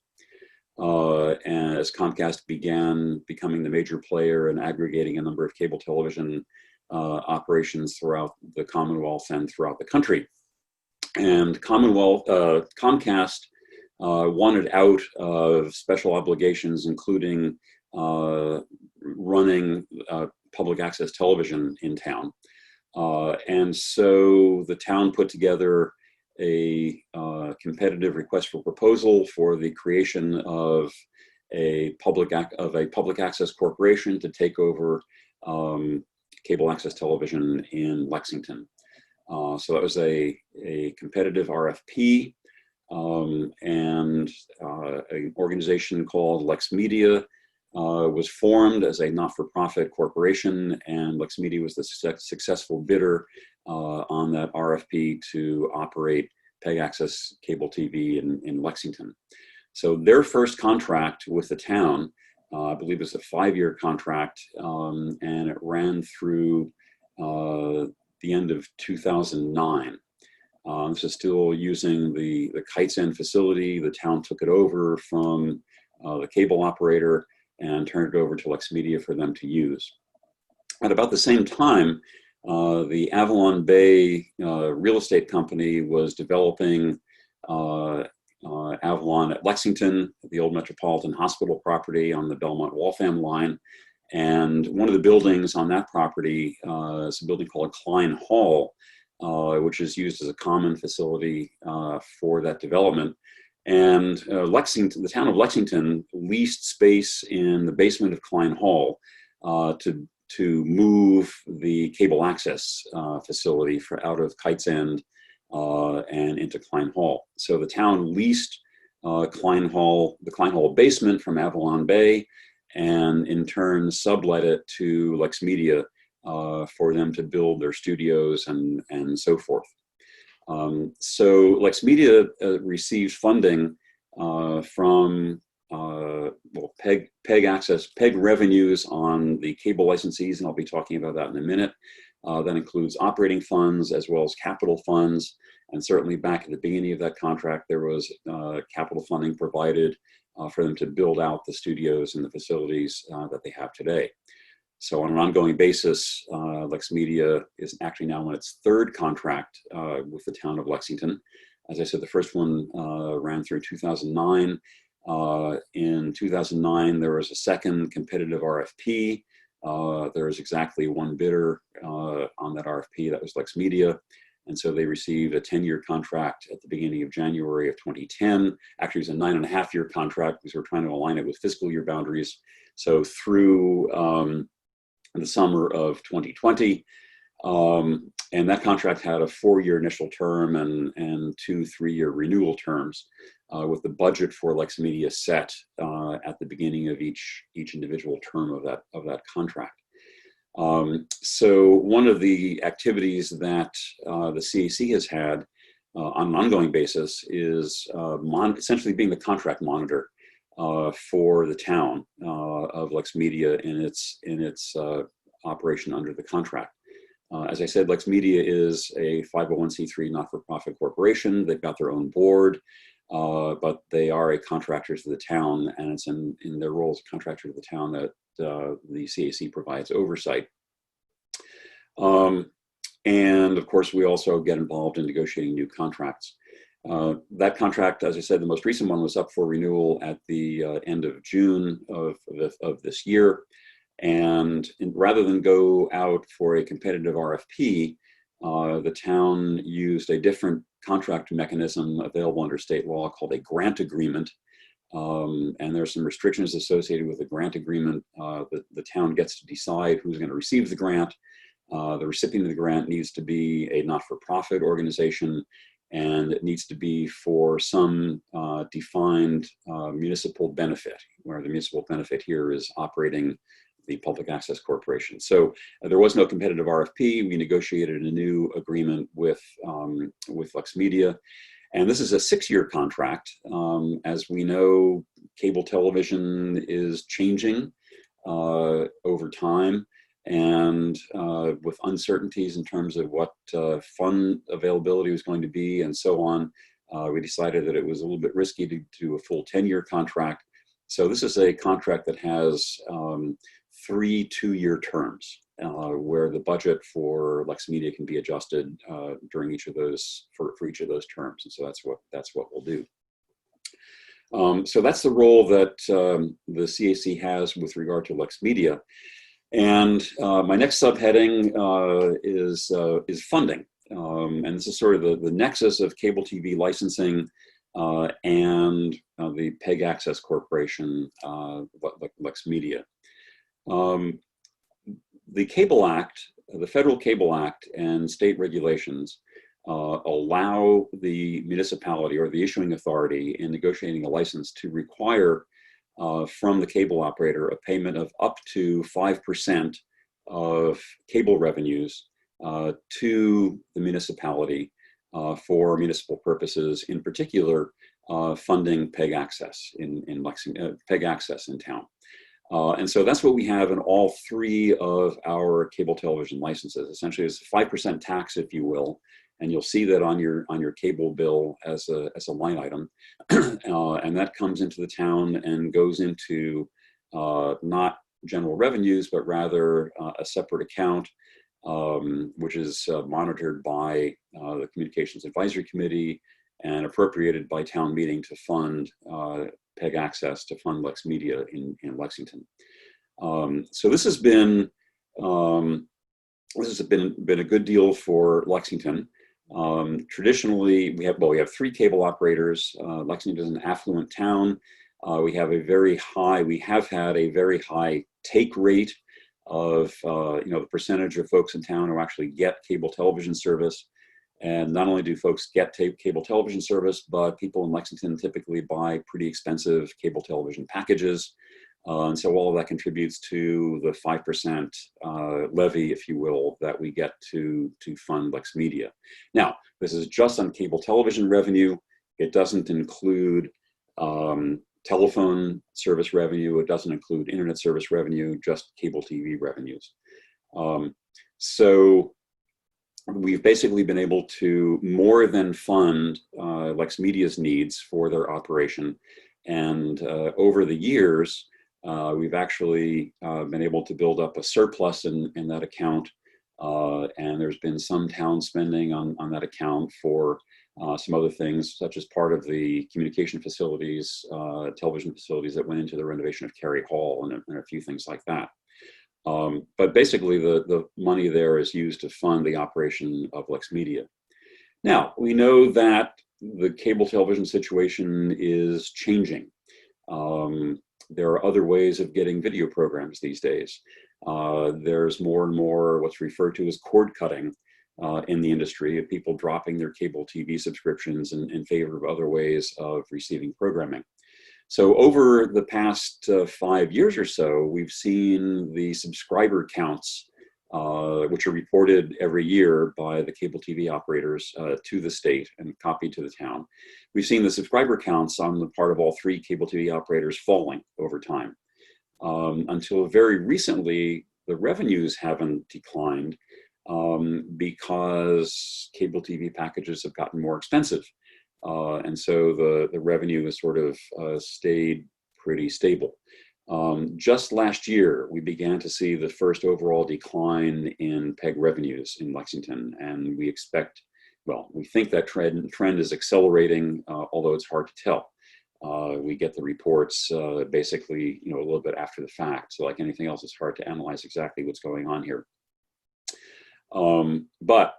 And as Comcast began becoming the major player and aggregating a number of cable television operations throughout the Commonwealth and throughout the country. And Comcast wanted out of special obligations, including running public access television in town. And so the town put together a competitive request for proposal for the creation of a public access corporation to take over cable access television in Lexington. So that was a competitive RFP, and an organization called Lex Media was formed as a not-for-profit corporation, and Lex Media was the successful bidder on that RFP to operate PEG access cable TV in Lexington. So their first contract with the town, I believe, was a 5-year contract, and it ran through the end of 2009. This is still using the Kites End facility. The town took it over from the cable operator and turned it over to Lexmedia for them to use. At about the same time, the Avalon Bay real estate company was developing Avalon at Lexington, the old Metropolitan Hospital property on the Belmont-Waltham line. And one of the buildings on that property is a building called Klein Hall, which is used as a common facility for that development. And Lexington, the town of Lexington, leased space in the basement of Klein Hall to move the cable access facility out of Kites End and into Klein Hall. So the town leased the Klein Hall basement from Avalon Bay, and in turn sublet it to Lexmedia for them to build their studios and so forth. So Lexmedia received funding from PEG revenues on the cable licensees, and I'll be talking about that in a minute. That includes operating funds as well as capital funds. And certainly back at the beginning of that contract, there was capital funding provided for them to build out the studios and the facilities that they have today. So on an ongoing basis, Lexmedia is actually now on its third contract with the town of Lexington. As I said, the first one ran through 2009. In 2009, there was a second competitive RFP. There was exactly one bidder on that RFP, that was Lexmedia. And so they received a 10-year contract at the beginning of January of 2010. Actually, it was a 9.5-year contract because we're trying to align it with fiscal year boundaries. So through the summer of 2020. And that contract had a 4-year initial term and 2 3-year renewal terms, with the budget for Lexmedia set at the beginning of each individual term of that contract. So one of the activities that the CAC has had on an ongoing basis is essentially being the contract monitor for the town of Lexmedia in its operation under the contract. As I said, Lexmedia is a 501c3 not-for-profit corporation. They've got their own board, but they are a contractor to the town, and it's in their role as a contractor to the town that the CAC provides oversight. And of course, we also get involved in negotiating new contracts. That contract, as I said, the most recent one was up for renewal at the end of June of this year. And rather than go out for a competitive RFP, the town used a different contract mechanism available under state law called a grant agreement. And there's some restrictions associated with the grant agreement. The town gets to decide who's going to receive the grant. The recipient of the grant needs to be a not-for-profit organization, and it needs to be for some defined municipal benefit, where the municipal benefit here is operating the public access corporation. So there was no competitive RFP. We negotiated a new agreement with Lexmedia. And this is a 6-year contract. As we know, cable television is changing over time, and with uncertainties in terms of what fund availability was going to be and so on, we decided that it was a little bit risky to do a full 10-year contract. So this is a contract that has 3 2-year terms, where the budget for Lexmedia can be adjusted during each of those for each of those terms, and so that's what we'll do. So that's the role that the CAC has with regard to Lexmedia. And my next subheading is funding, and this is sort of the nexus of cable TV licensing and the PEG Access Corporation, Lexmedia. The Cable Act, the Federal Cable Act, and state regulations allow the municipality or the issuing authority in negotiating a license to require from the cable operator a payment of up to 5% of cable revenues to the municipality for municipal purposes, in particular funding PEG Access in Lexington, PEG Access in town. And so that's what we have in all three of our cable television licenses. Essentially, it's a 5% tax, if you will, and you'll see that on your cable bill as a line item, and that comes into the town and goes into not general revenues, but rather a separate account, which is monitored by the Communications Advisory Committee and appropriated by town meeting to fund PEG Access, to fund Lex Media in Lexington. So this has been a good deal for Lexington. Traditionally, we have three cable operators. Lexington is an affluent town. We have had a very high take rate of the percentage of folks in town who actually get cable television service. And not only do folks get cable television service, but people in Lexington typically buy pretty expensive cable television packages. And so all of that contributes to the 5% levy, if you will, that we get to fund Lex Media. Now, this is just on cable television revenue. It doesn't include telephone service revenue. It doesn't include internet service revenue, just cable TV revenues. So we've basically been able to more than fund Lex Media's needs for their operation. And over the years, we've actually been able to build up a surplus in that account. And there's been some town spending on that account for some other things, such as part of the communication facilities, television facilities that went into the renovation of Cary Hall and a few things like that. But basically, the money there is used to fund the operation of Lex Media. Now, we know that the cable television situation is changing. There are other ways of getting video programs these days. There's more and more what's referred to as cord cutting in the industry, of people dropping their cable TV subscriptions in favor of other ways of receiving programming. So over the past 5 years or so, we've seen the subscriber counts, which are reported every year by the cable TV operators to the state and copied to the town. We've seen the subscriber counts on the part of all three cable TV operators falling over time. Until very recently, the revenues haven't declined because cable TV packages have gotten more expensive. And so the revenue has sort of stayed pretty stable. Just last year, we began to see the first overall decline in PEG revenues in Lexington, and we think that trend is accelerating, although it's hard to tell. We get the reports basically, a little bit after the fact. So like anything else, it's hard to analyze exactly what's going on here. But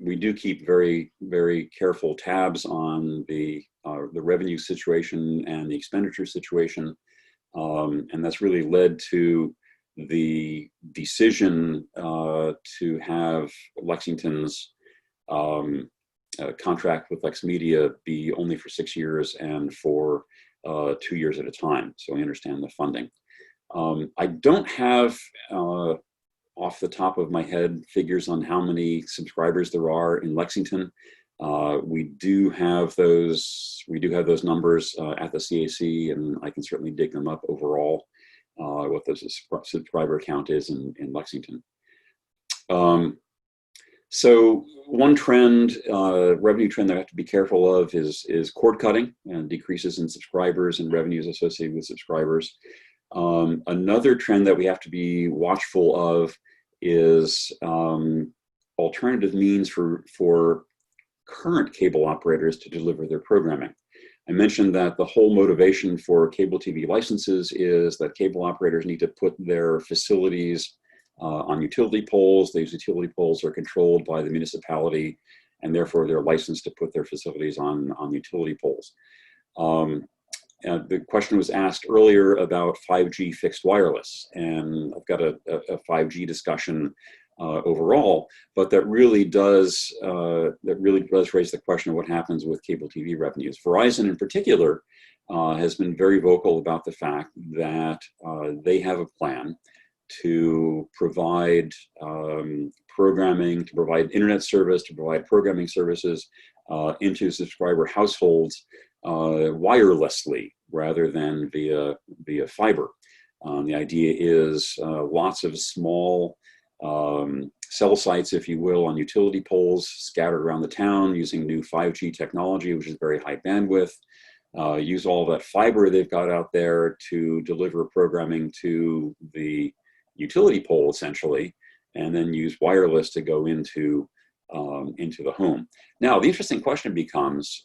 we do keep very, very careful tabs on the revenue situation and the expenditure situation. And that's really led to the decision to have Lexington's contract with Lex Media be only for 6 years and for 2 years at a time. So we understand the funding. I don't have off the top of my head figures on how many subscribers there are in Lexington. We do have those numbers at the CAC, and I can certainly dig them up overall, what the subscriber count is in Lexington. So one trend, revenue trend that I have to be careful of is cord cutting and decreases in subscribers and revenues associated with subscribers. Another trend that we have to be watchful of is alternative means for current cable operators to deliver their programming. I mentioned that the whole motivation for cable TV licenses is that cable operators need to put their facilities on utility poles. These utility poles are controlled by the municipality, and therefore they're licensed to put their facilities on utility poles. The question was asked earlier about 5G fixed wireless, and I've got a 5G discussion overall, but that really does raise the question of what happens with cable TV revenues. Verizon in particular has been very vocal about the fact that they have a plan to provide programming, to provide internet service, to provide programming services into subscriber households wirelessly rather than via fiber. The idea is lots of small cell sites, if you will, on utility poles scattered around the town using new 5G technology, which is very high bandwidth. Use all that fiber they've got out there to deliver programming to the utility pole, essentially, and then use wireless to go into the home. Now, the interesting question becomes,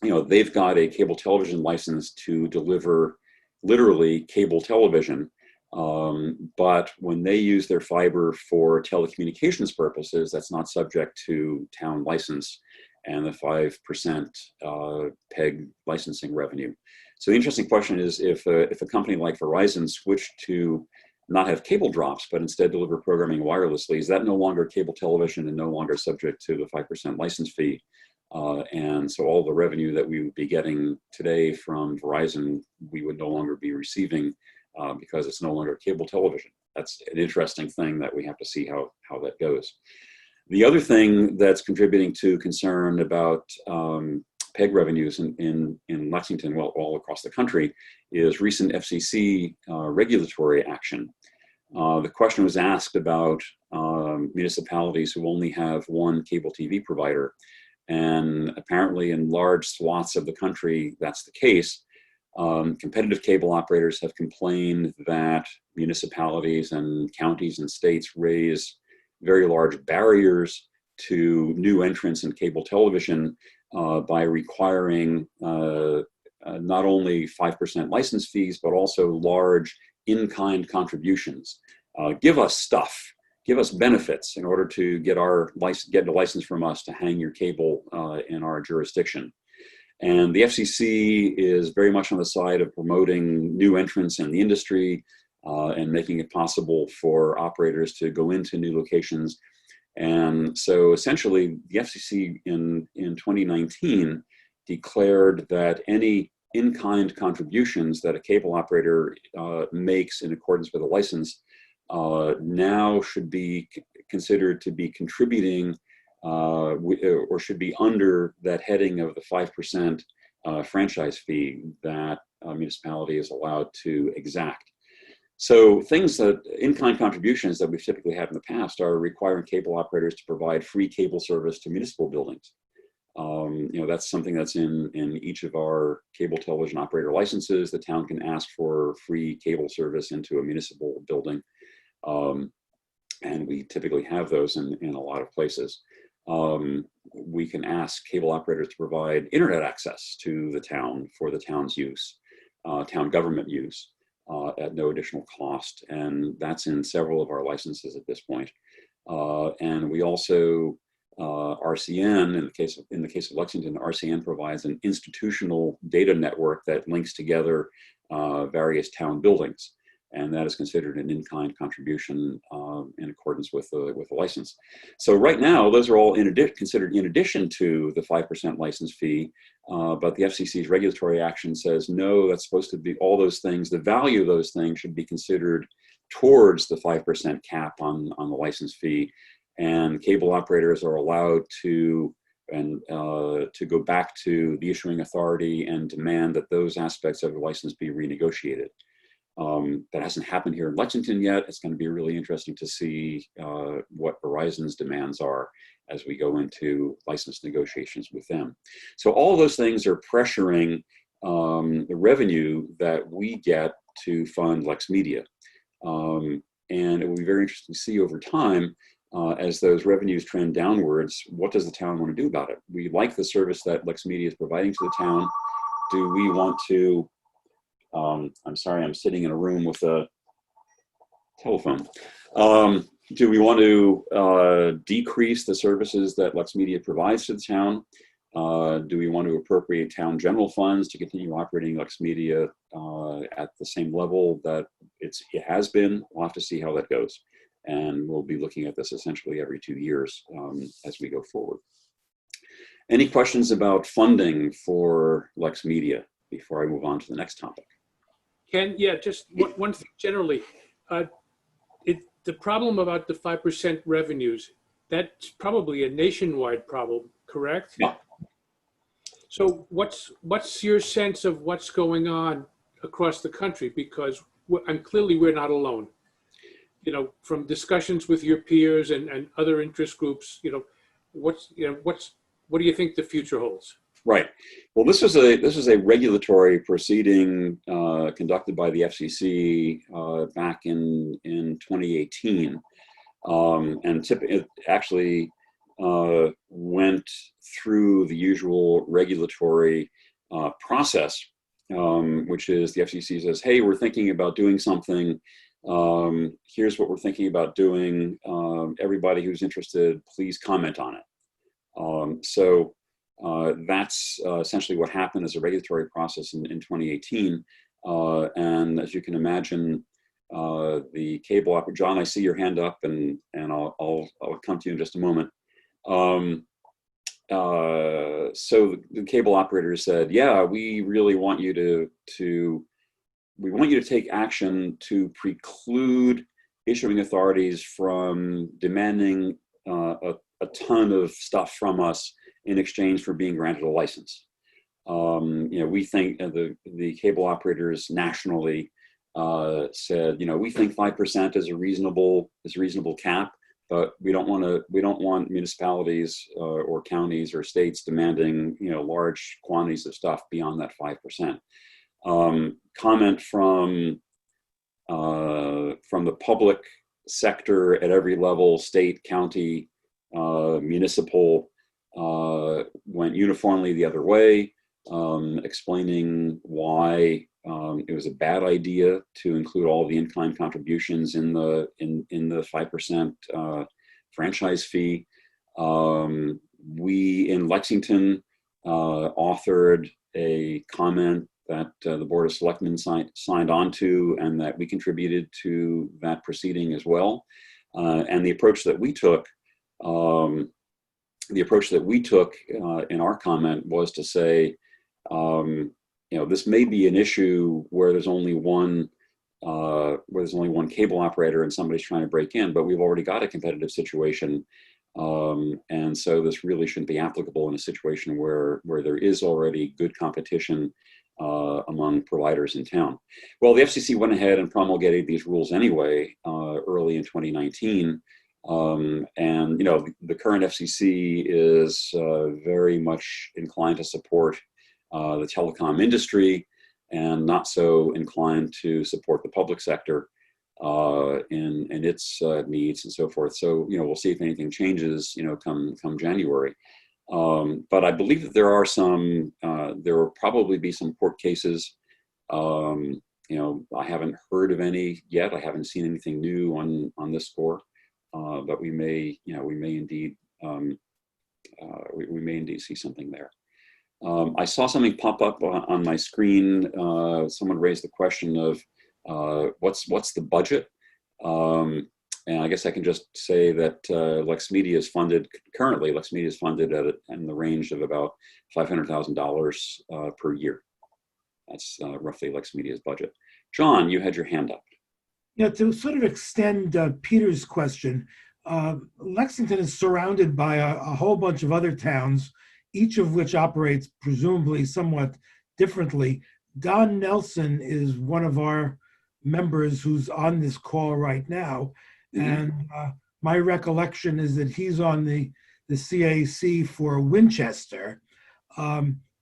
they've got a cable television license to deliver literally cable television, but when they use their fiber for telecommunications purposes, that's not subject to town license and the 5% PEG licensing revenue. So the interesting question is, if a company like Verizon switched to not have cable drops, but instead deliver programming wirelessly, is that no longer cable television and no longer subject to the 5% license fee? And so all the revenue that we would be getting today from Verizon, we would no longer be receiving because it's no longer cable television. That's an interesting thing that we have to see how that goes. The other thing that's contributing to concern about PEG revenues in Lexington, well, all across the country, is recent FCC regulatory action. The question was asked about municipalities who only have one cable TV provider. And apparently in large swaths of the country, that's the case. Competitive cable operators have complained that municipalities and counties and states raise very large barriers to new entrants in cable television by requiring not only 5% license fees, but also large in-kind contributions. Give us stuff, give us benefits in order to get a license from us to hang your cable in our jurisdiction. And the FCC is very much on the side of promoting new entrants in the industry and making it possible for operators to go into new locations. And so essentially the FCC in 2019 declared that any in-kind contributions that a cable operator makes in accordance with a license now should be considered to be contributing or should be under that heading of the 5% franchise fee that a municipality is allowed to exact. So things that in-kind contributions that we've typically had in the past are requiring cable operators to provide free cable service to municipal buildings. That's something that's in each of our cable television operator licenses. The town can ask for free cable service into a municipal building. And we typically have those in a lot of places. We can ask cable operators to provide internet access to the town for the town's use, town government use, at no additional cost. And that's in several of our licenses at this point. And we also, RCN, in the case of Lexington, RCN provides an institutional data network that links together various town buildings. And that is considered an in-kind contribution in accordance with the license. So right now, those are all considered in addition to the 5% license fee, but the FCC's regulatory action says, no, that's supposed to be all those things. The value of those things should be considered towards the 5% cap on the license fee. And cable operators are allowed to go back to the issuing authority and demand that those aspects of the license be renegotiated. That hasn't happened here in Lexington yet. It's going to be really interesting to see what Verizon's demands are as we go into license negotiations with them. So all those things are pressuring the revenue that we get to fund Lex Media. And it will be very interesting to see over time as those revenues trend downwards, what does the town want to do about it? We like the service that Lex Media is providing to the town. Do we want to I'm sorry, I'm sitting in a room with a telephone. Do we want to decrease the services that Lex Media provides to the town? Do we want to appropriate town general funds to continue operating Lex Media at the same level that it has been? We'll have to see how that goes. And we'll be looking at this essentially every 2 years as we go forward. Any questions about funding for Lex Media before I move on to the next topic? Ken, yeah, just one thing generally. The problem about the 5% revenues, that's probably a nationwide problem, correct? Yeah. So what's your sense of what's going on across the country? Because and clearly we're not alone. You know, from discussions with your peers and other interest groups, you know, what do you think the future holds? Right. Well, this was a regulatory proceeding conducted by the FCC back in 2018, and it actually went through the usual regulatory process, which is the FCC says, "Hey, we're thinking about doing something. Here's what we're thinking about doing. Everybody who's interested, please comment on it." So that's essentially what happened as a regulatory process in 2018. And as you can imagine, the cable operator, John, I see your hand up, and I'll come to you in just a moment. So the cable operator said, "Yeah, we really want you to take action to preclude issuing authorities from demanding a ton of stuff from us in exchange for being granted a license." You know, we think the cable operators nationally said, you know, we think 5% is a reasonable cap, but we don't want municipalities or counties or states demanding, you know, large quantities of stuff beyond that 5%. Comment from the public sector at every level, state, county, municipal, went uniformly the other way, explaining why it was a bad idea to include all the in-kind contributions in the 5% franchise fee. We in Lexington authored a comment that the Board of Selectmen signed on to, and that we contributed to that proceeding as well. And the approach that we took in our comment was to say, you know, this may be an issue where there's only one cable operator and somebody's trying to break in, but we've already got a competitive situation, and so this really shouldn't be applicable in a situation where there is already good competition among providers in town. Well, the FCC went ahead and promulgated these rules anyway early in 2019. And you know, the current FCC is very much inclined to support the telecom industry, and not so inclined to support the public sector in its needs and so forth. So, you know, we'll see if anything changes, you know, come January. But I believe that there will probably be some court cases. You know, I haven't heard of any yet. I haven't seen anything new on this score. But we may indeed see something there. I saw something pop up on my screen. Someone raised the question of what's the budget, and I guess I can just say that LexMedia is funded currently. LexMedia is funded in the range of about $500,000 per year. That's roughly LexMedia's budget. John, you had your hand up. Yeah, to sort of extend Peter's question, Lexington is surrounded by a whole bunch of other towns, each of which operates presumably somewhat differently. Don Nelson is one of our members who's on this call right now. Mm-hmm. And my recollection is that he's on the CAC for Winchester.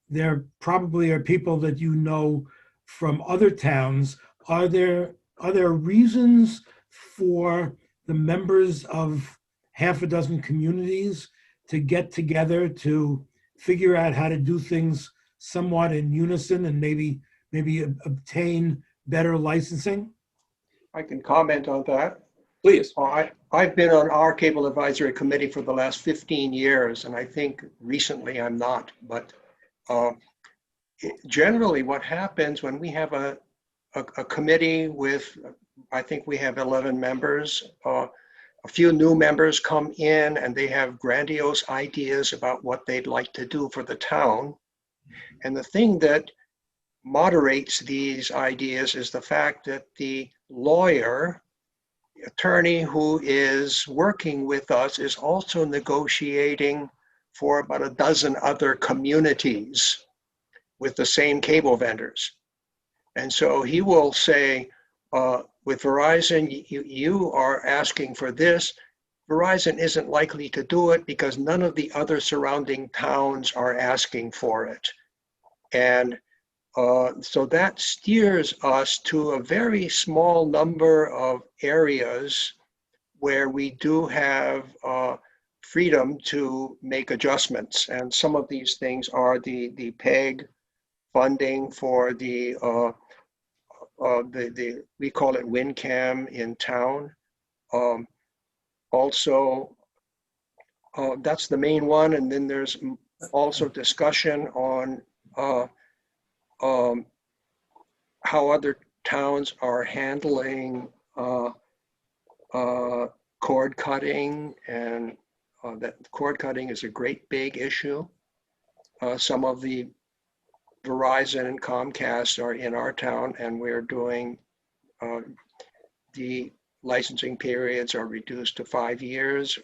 There probably are people that you know from other towns. Are there reasons for the members of half a dozen communities to get together to figure out how to do things somewhat in unison and maybe obtain better licensing? I can comment on that. Please. I've been on our cable advisory committee for the last 15 years, and I think recently I'm not, but generally what happens when we have a committee with, I think we have 11 members, a few new members come in and they have grandiose ideas about what they'd like to do for the town. And the thing that moderates these ideas is the fact that the attorney who is working with us is also negotiating for about a dozen other communities with the same cable vendors. And so he will say, with Verizon, you are asking for this. Verizon isn't likely to do it because none of the other surrounding towns are asking for it. And so that steers us to a very small number of areas where we do have freedom to make adjustments. And some of these things are the PEG funding for the we call it WinCam in town. Also, that's the main one. And then there's also discussion on how other towns are handling cord cutting, and that cord cutting is a great big issue. Some of the Verizon and Comcast are in our town, and we're doing the licensing periods are reduced to 5 years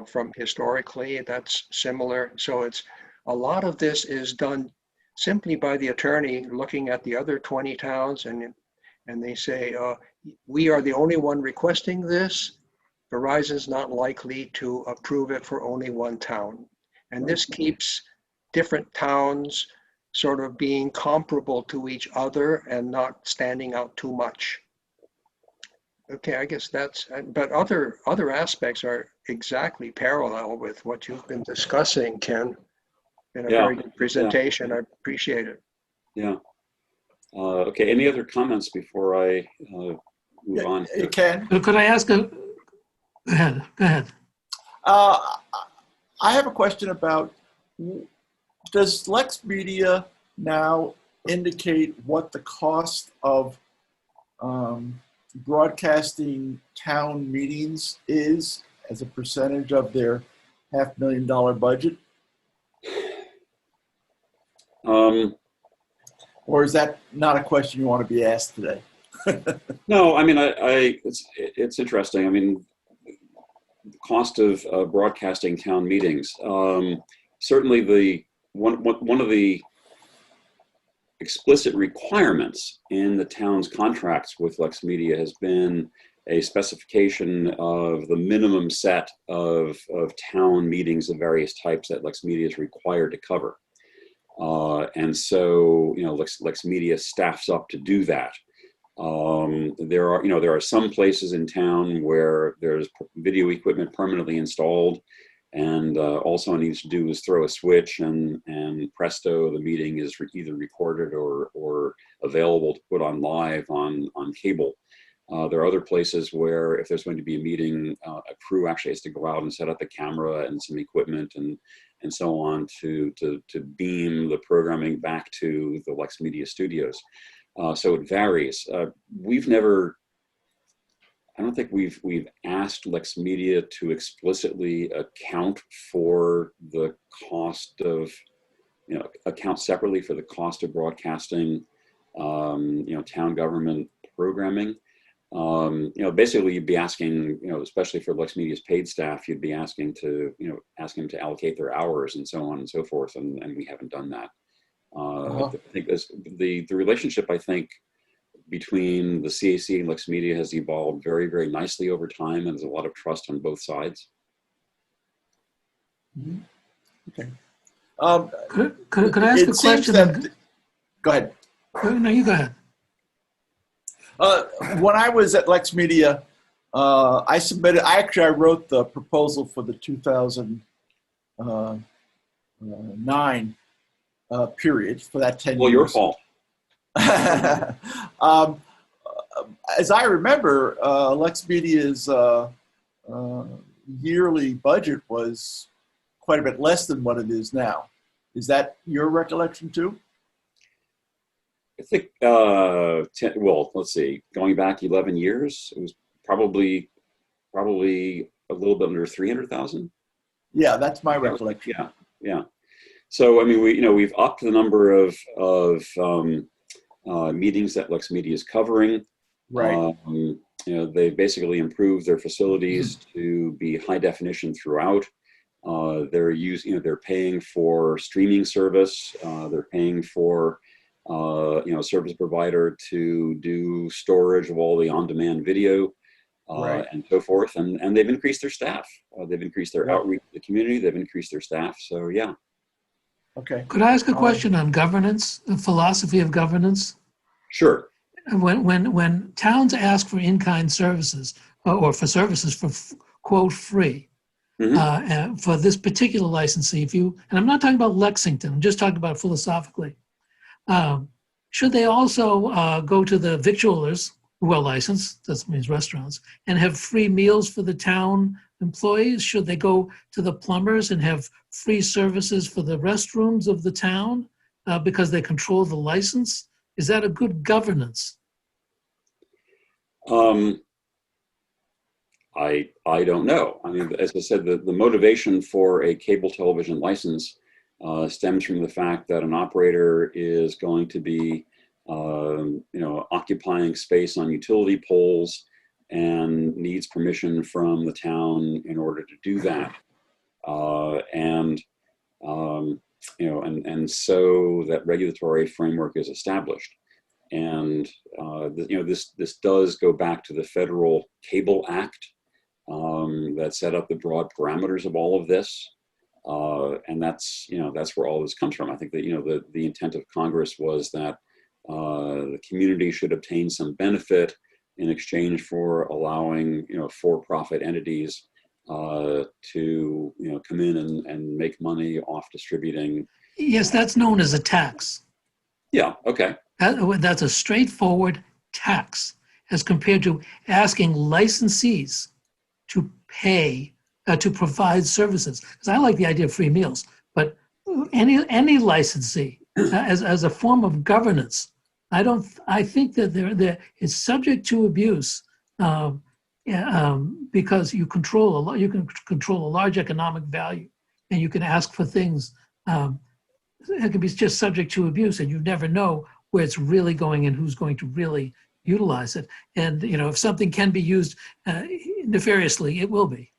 from historically. That's similar. So it's a lot of this is done simply by the attorney looking at the other 20 towns, and they say, we are the only one requesting this. Verizon's not likely to approve it for only one town. And this keeps different towns sort of being comparable to each other and not standing out too much. Okay, I guess that's, but other aspects are exactly parallel with what you've been discussing, Ken. Been a very good presentation. I appreciate it. Yeah. Okay, any other comments before I move on? Ken? Could I ask a, go ahead. I have a question about, does Lex Media now indicate what the cost of broadcasting town meetings is as a percentage of their $500,000 budget? Or is that not a question you want to be asked today? No, I mean, it's interesting. I mean, the cost of broadcasting town meetings. Certainly, the one of the explicit requirements in the town's contracts with Lex Media has been a specification of the minimum set of town meetings of various types that Lex Media is required to cover. And so, you know, Lex Media staffs up to do that. There are some places in town where there's video equipment permanently installed, and all someone needs to do is throw a switch, and presto, the meeting is either recorded or available to put on live on cable. There are other places where if there's going to be a meeting, a crew actually has to go out and set up the camera and some equipment and so on to beam the programming back to the Lex Media studios. So it varies. I don't think we've asked Lex Media to explicitly account for the cost of, account separately for the cost of broadcasting, town government programming. Basically you'd be asking, especially for Lex Media's paid staff, you'd be asking to, ask them to allocate their hours and so on and so forth. And we haven't done that. I think the relationship, I think, between the CAC and Lex Media has evolved very, very nicely over time, and there's a lot of trust on both sides. Mm-hmm. Okay. Could I ask a question? Go ahead. No, you go ahead. When I was at Lex Media, I wrote the proposal for the 2009 period for that 10 years. Well, your fault. As I remember, Lex Media's yearly budget was quite a bit less than what it is now. Is that your recollection too? I think, let's see, going back 11 years, it was probably a little bit under 300,000. Yeah, that's my recollection. Yeah. So, I mean, we've upped the number of meetings that Lex Media is covering. Right. They basically improved their facilities to be high definition throughout. They're paying for streaming service. They're paying for service provider to do storage of all the on-demand video Right. and so forth. And they've increased their staff. They've increased their Yeah. outreach to the community. They've increased their staff. So yeah. Okay. Could I ask a question on governance, the philosophy of governance? Sure. When towns ask for in-kind services or for services for quote free, and for this particular licensee, and I'm not talking about Lexington, I'm just talking about philosophically, should they also go to the victualers who are licensed, that means restaurants, and have free meals for the town employees? Should they go to the plumbers and have free services for the restrooms of the town because they control the license? Is that a good governance? I don't know. I mean, as I said, the motivation for a cable television license stems from the fact that an operator is going to be, occupying space on utility poles and needs permission from the town in order to do that. And so that regulatory framework is established. And this does go back to the Federal Cable Act that set up the broad parameters of all of this, and that's where all this comes from. I think that the intent of Congress was that the community should obtain some benefit in exchange for allowing for-profit entities to come in and make money off distributing. Yes, that's known as a tax. Yeah. Okay. That's a straightforward tax as compared to asking licensees to pay, to provide services. Because I like the idea of free meals, but any licensee as a form of governance, I think that there is subject to abuse because you can control a large economic value, and you can ask for things. It can be just subject to abuse, and you never know where it's really going and who's going to really utilize it. And if something can be used nefariously, it will be.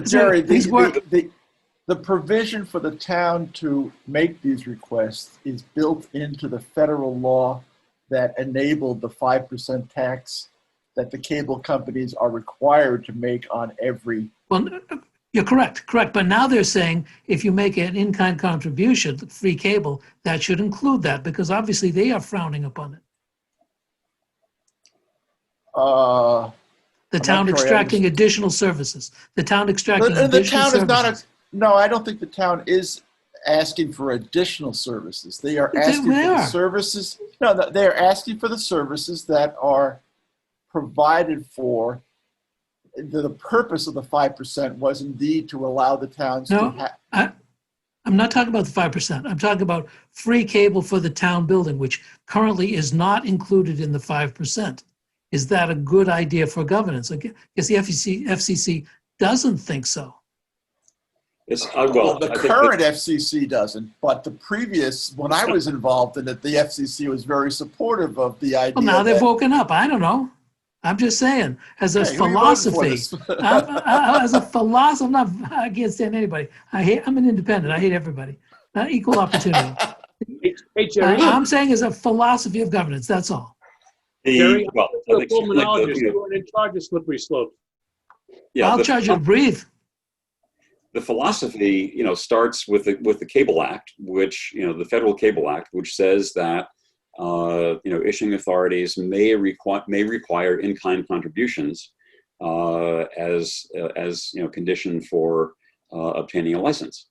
Jerry, the provision for the town to make these requests is built into the federal law that enabled the 5% tax that the cable companies are required to make on every. Well, you're correct. But now they're saying if you make an in-kind contribution, free cable, that should include that, because obviously they are frowning upon it. The town extracting additional services. The town extracting additional services. No, I don't think the town is asking for additional services. They are asking for the services. No, they are asking for the services that are provided for. The purpose of the 5% was indeed to allow the towns to have. I'm not talking about the 5%. I'm talking about free cable for the town building, which currently is not included in the 5%. Is that a good idea for governance? I guess the FCC doesn't think so. The current FCC doesn't, but the previous, when I was involved in it, the FCC was very supportive of the idea. Well, now they've woken up. I don't know. I'm just saying, as a philosophy, as a philosophy, I'm not against anybody. I'm an independent. I hate everybody. Equal opportunity. Hey, Jerry. I'm saying as a philosophy of governance, that's all. Jerry, you're a pulmonologist. You weren't in charge of slippery slope. Yeah, I'll charge you to breathe. The philosophy, starts with the Cable Act, which, the Federal Cable Act, which says that, issuing authorities may require in-kind contributions as condition for obtaining a license.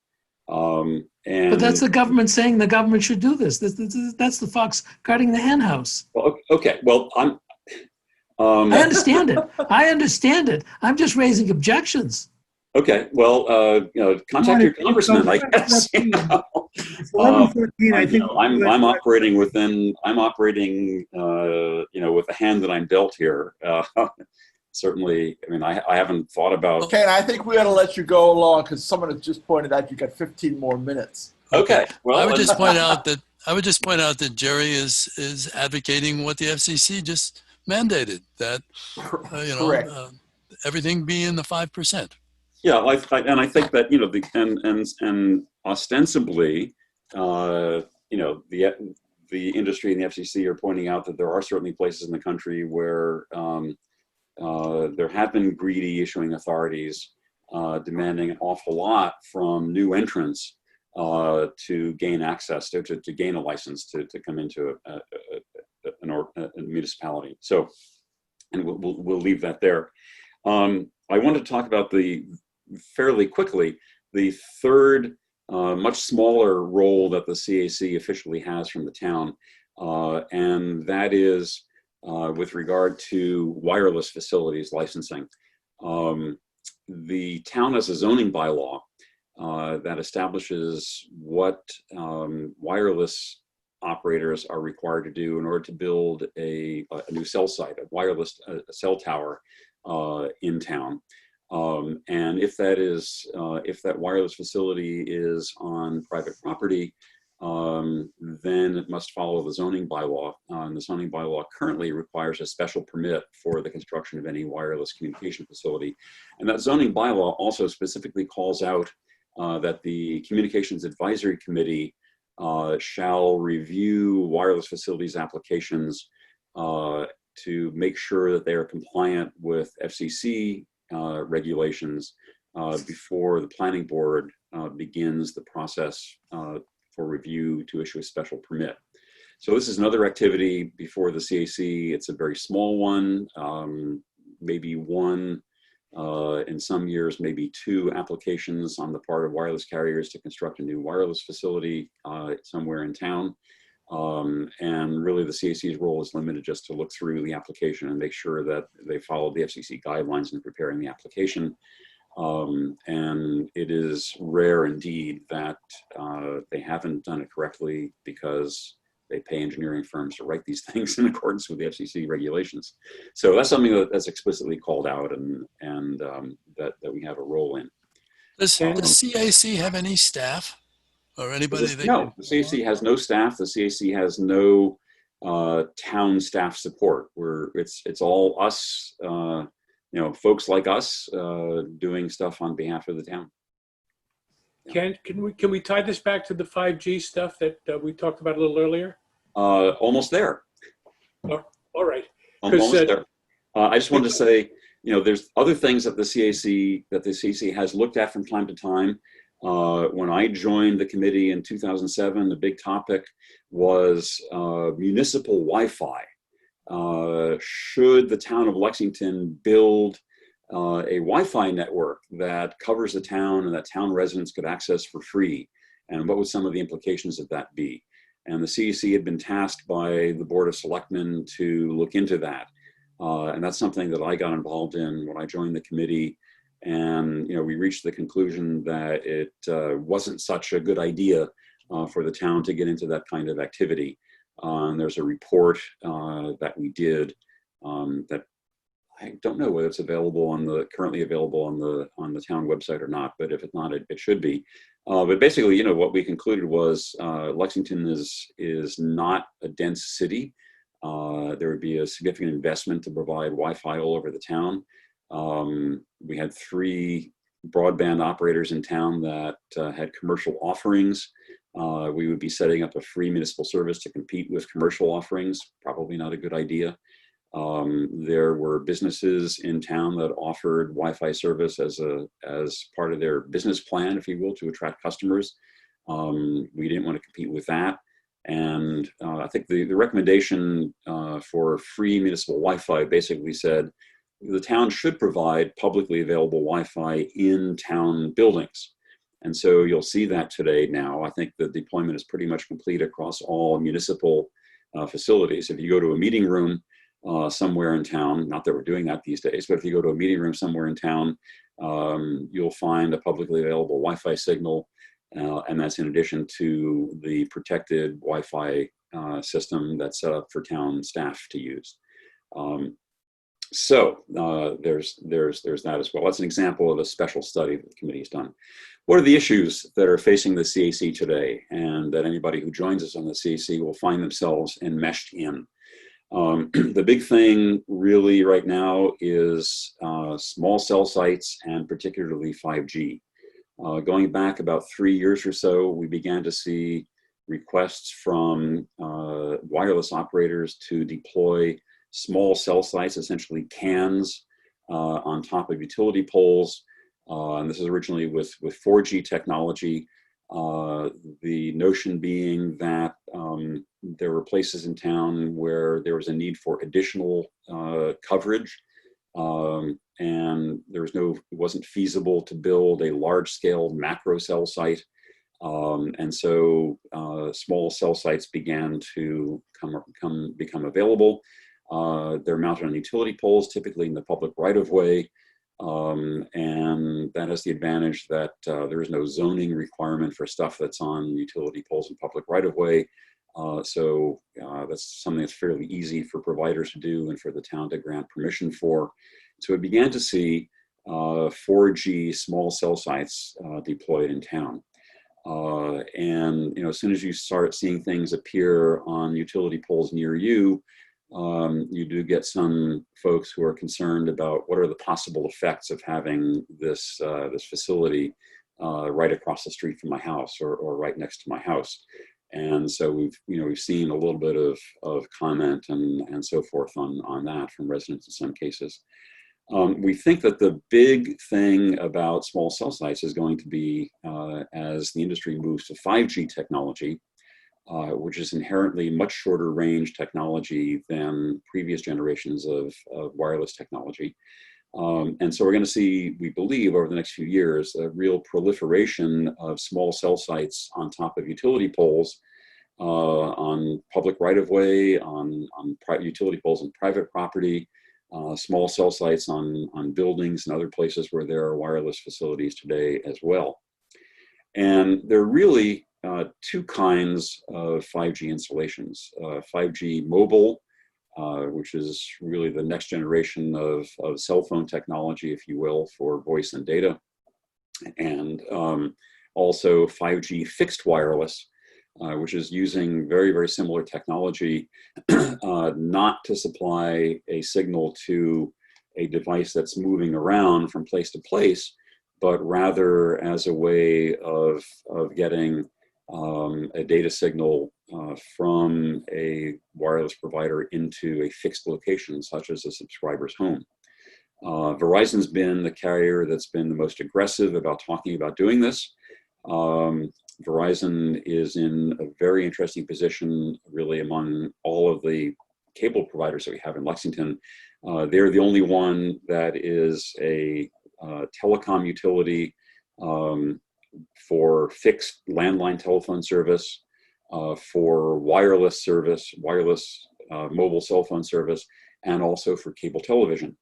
But that's the government saying the government should do this. That's the fox guarding the hen house. Well, okay. Well, I understand it. I'm just raising objections. Okay. Well, contact your congressman, I guess. It's 11:14. I think I'm operating with the hand that I'm dealt here. Certainly, I haven't thought about. Okay, and I think we ought to let you go along because someone has just pointed out you got 15 more minutes. Okay. Well, I would just point out that Jerry is advocating what the FCC just mandated, that everything be in the 5%. Yeah, and I think that and ostensibly, the industry and the FCC are pointing out that there are certainly places in the country where there have been greedy issuing authorities demanding an awful lot from new entrants to gain access, to gain a license to come into a municipality. So, and we'll leave that there. I want to talk about fairly quickly, the third much smaller role that the CAC officially has from the town, and that is with regard to wireless facilities licensing. The town has a zoning bylaw that establishes what wireless operators are required to do in order to build a new cell site, a wireless cell tower in town. And if that wireless facility is on private property, then it must follow the zoning bylaw. And the zoning bylaw currently requires a special permit for the construction of any wireless communication facility. And that zoning bylaw also specifically calls out that the Communications Advisory Committee shall review wireless facilities applications to make sure that they are compliant with FCC regulations before the planning board begins the process for review to issue a special permit. So this is another activity before the CAC. It's a very small one, maybe one, in some years, maybe two applications on the part of wireless carriers to construct a new wireless facility somewhere in town. And really the CAC's role is limited just to look through the application and make sure that they follow the FCC guidelines in preparing the application. And it is rare indeed that they haven't done it correctly because they pay engineering firms to write these things in accordance with the FCC regulations. So that's something that's explicitly called out and that we have a role in. Does the CAC have any staff or anybody? No, the CAC has no staff. The CAC has no town staff support. It's all us, folks like us doing stuff on behalf of the town. Ken, can we tie this back to the 5G stuff that we talked about a little earlier? Almost there. Oh, all right. Almost there. I just wanted to say, there's other things that the CAC has looked at from time to time. When I joined the committee in 2007, the big topic was municipal Wi-Fi. Should the town of Lexington build a Wi-Fi network that covers the town and that town residents could access for free? And what would some of the implications of that be? And the CAC had been tasked by the Board of Selectmen to look into that. And that's something that I got involved in when I joined the committee. And we reached the conclusion that it wasn't such a good idea for the town to get into that kind of activity. And there's a report that we did that I don't know whether it's currently available on the town website or not, but if it's not, it should be. But basically, what we concluded was Lexington is not a dense city. There would be a significant investment to provide Wi-Fi all over the town. We had 3 broadband operators in town that had commercial offerings. We would be setting up a free municipal service to compete with commercial offerings. Probably not a good idea. There were businesses in town that offered Wi-Fi service as part of their business plan, if you will, to attract customers. We didn't want to compete with that. And I think the recommendation for free municipal Wi-Fi basically said the town should provide publicly available Wi-Fi in town buildings. And so you'll see that today now. I think the deployment is pretty much complete across all municipal facilities. If you go to a meeting room somewhere in town, not that we're doing that these days, but if you go to a meeting room somewhere in town, you'll find a publicly available Wi-Fi signal. And that's in addition to the protected Wi-Fi system that's set up for town staff to use. So there's that as well. That's an example of a special study that the committee has done. What are the issues that are facing the CAC today, and that anybody who joins us on the CAC will find themselves enmeshed in? The big thing really right now is small cell sites, and particularly 5G. Going back about 3 years or so, we began to see requests from wireless operators to deploy small cell sites, essentially cans, on top of utility poles. And this is originally with 4G technology. The notion being that there were places in town where there was a need for additional coverage, and it wasn't feasible to build a large-scale macro cell site. And so small cell sites began to become available. They're mounted on utility poles, typically in the public right-of-way. And that has the advantage that there is no zoning requirement for stuff that's on utility poles and public right-of-way. So that's something that's fairly easy for providers to do and for the town to grant permission for. So we began to see 4G small cell sites deployed in town. And as soon as you start seeing things appear on utility poles near you, you do get some folks who are concerned about what are the possible effects of having this facility right across the street from my house or right next to my house. And so we've seen a little bit of comment and so forth on that from residents in some cases. We think that the big thing about small cell sites is going to be as the industry moves to 5G technology, which is inherently much shorter range technology than previous generations of wireless technology. And so we're going to see, we believe, over the next few years, a real proliferation of small cell sites on top of utility poles, on public right-of-way, on utility poles on private property, small cell sites on buildings and other places where there are wireless facilities today as well. And there are really two kinds of 5G installations. 5G mobile, which is really the next generation of cell phone technology, if you will, for voice and data. And also 5G fixed wireless, which is using very, very similar technology, not to supply a signal to a device that's moving around from place to place, but rather as a way of getting a data signal from a wireless provider into a fixed location, such as a subscriber's home. Verizon's been the carrier that's been the most aggressive about talking about doing this. Verizon is in a very interesting position, really, among all of the cable providers that we have in Lexington. They're the only one that is a telecom utility for fixed landline telephone service, for wireless service, mobile cell phone service, and also for cable television.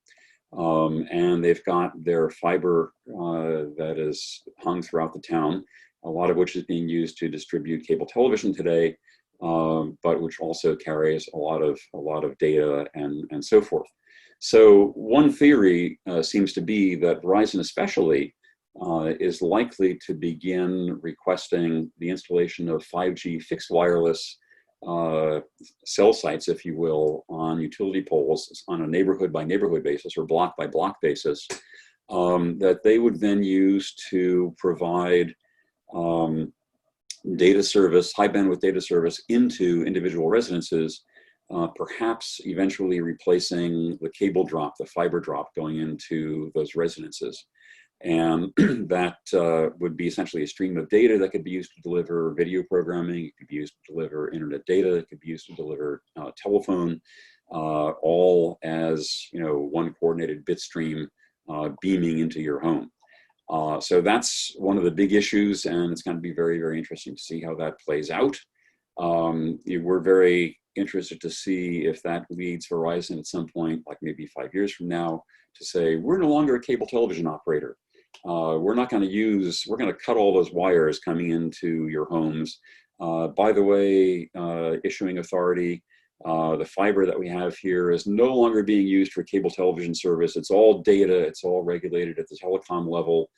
And they've got their fiber that is hung throughout the town, a lot of which is being used to distribute cable television today, but which also carries a lot of data and so forth. So one theory seems to be that Verizon especially is likely to begin requesting the installation of 5G fixed wireless cell sites, if you will, on utility poles on a neighborhood by neighborhood basis or block by block basis, that they would then use to provide data service, high bandwidth data service into individual residences, perhaps eventually replacing the cable drop, the fiber drop going into those residences. And that would be essentially a stream of data that could be used to deliver video programming, it could be used to deliver internet data, it could be used to deliver telephone, all as one coordinated bit stream beaming into your home. So that's one of the big issues, and it's going to be very, very interesting to see how that plays out. We're very interested to see if that leads Verizon at some point, like maybe 5 years from now, to say, we're no longer a cable television operator. We're going to cut all those wires coming into your homes. By the way, issuing authority, the fiber that we have here is no longer being used for cable television service. It's all data, it's all regulated at the telecom level.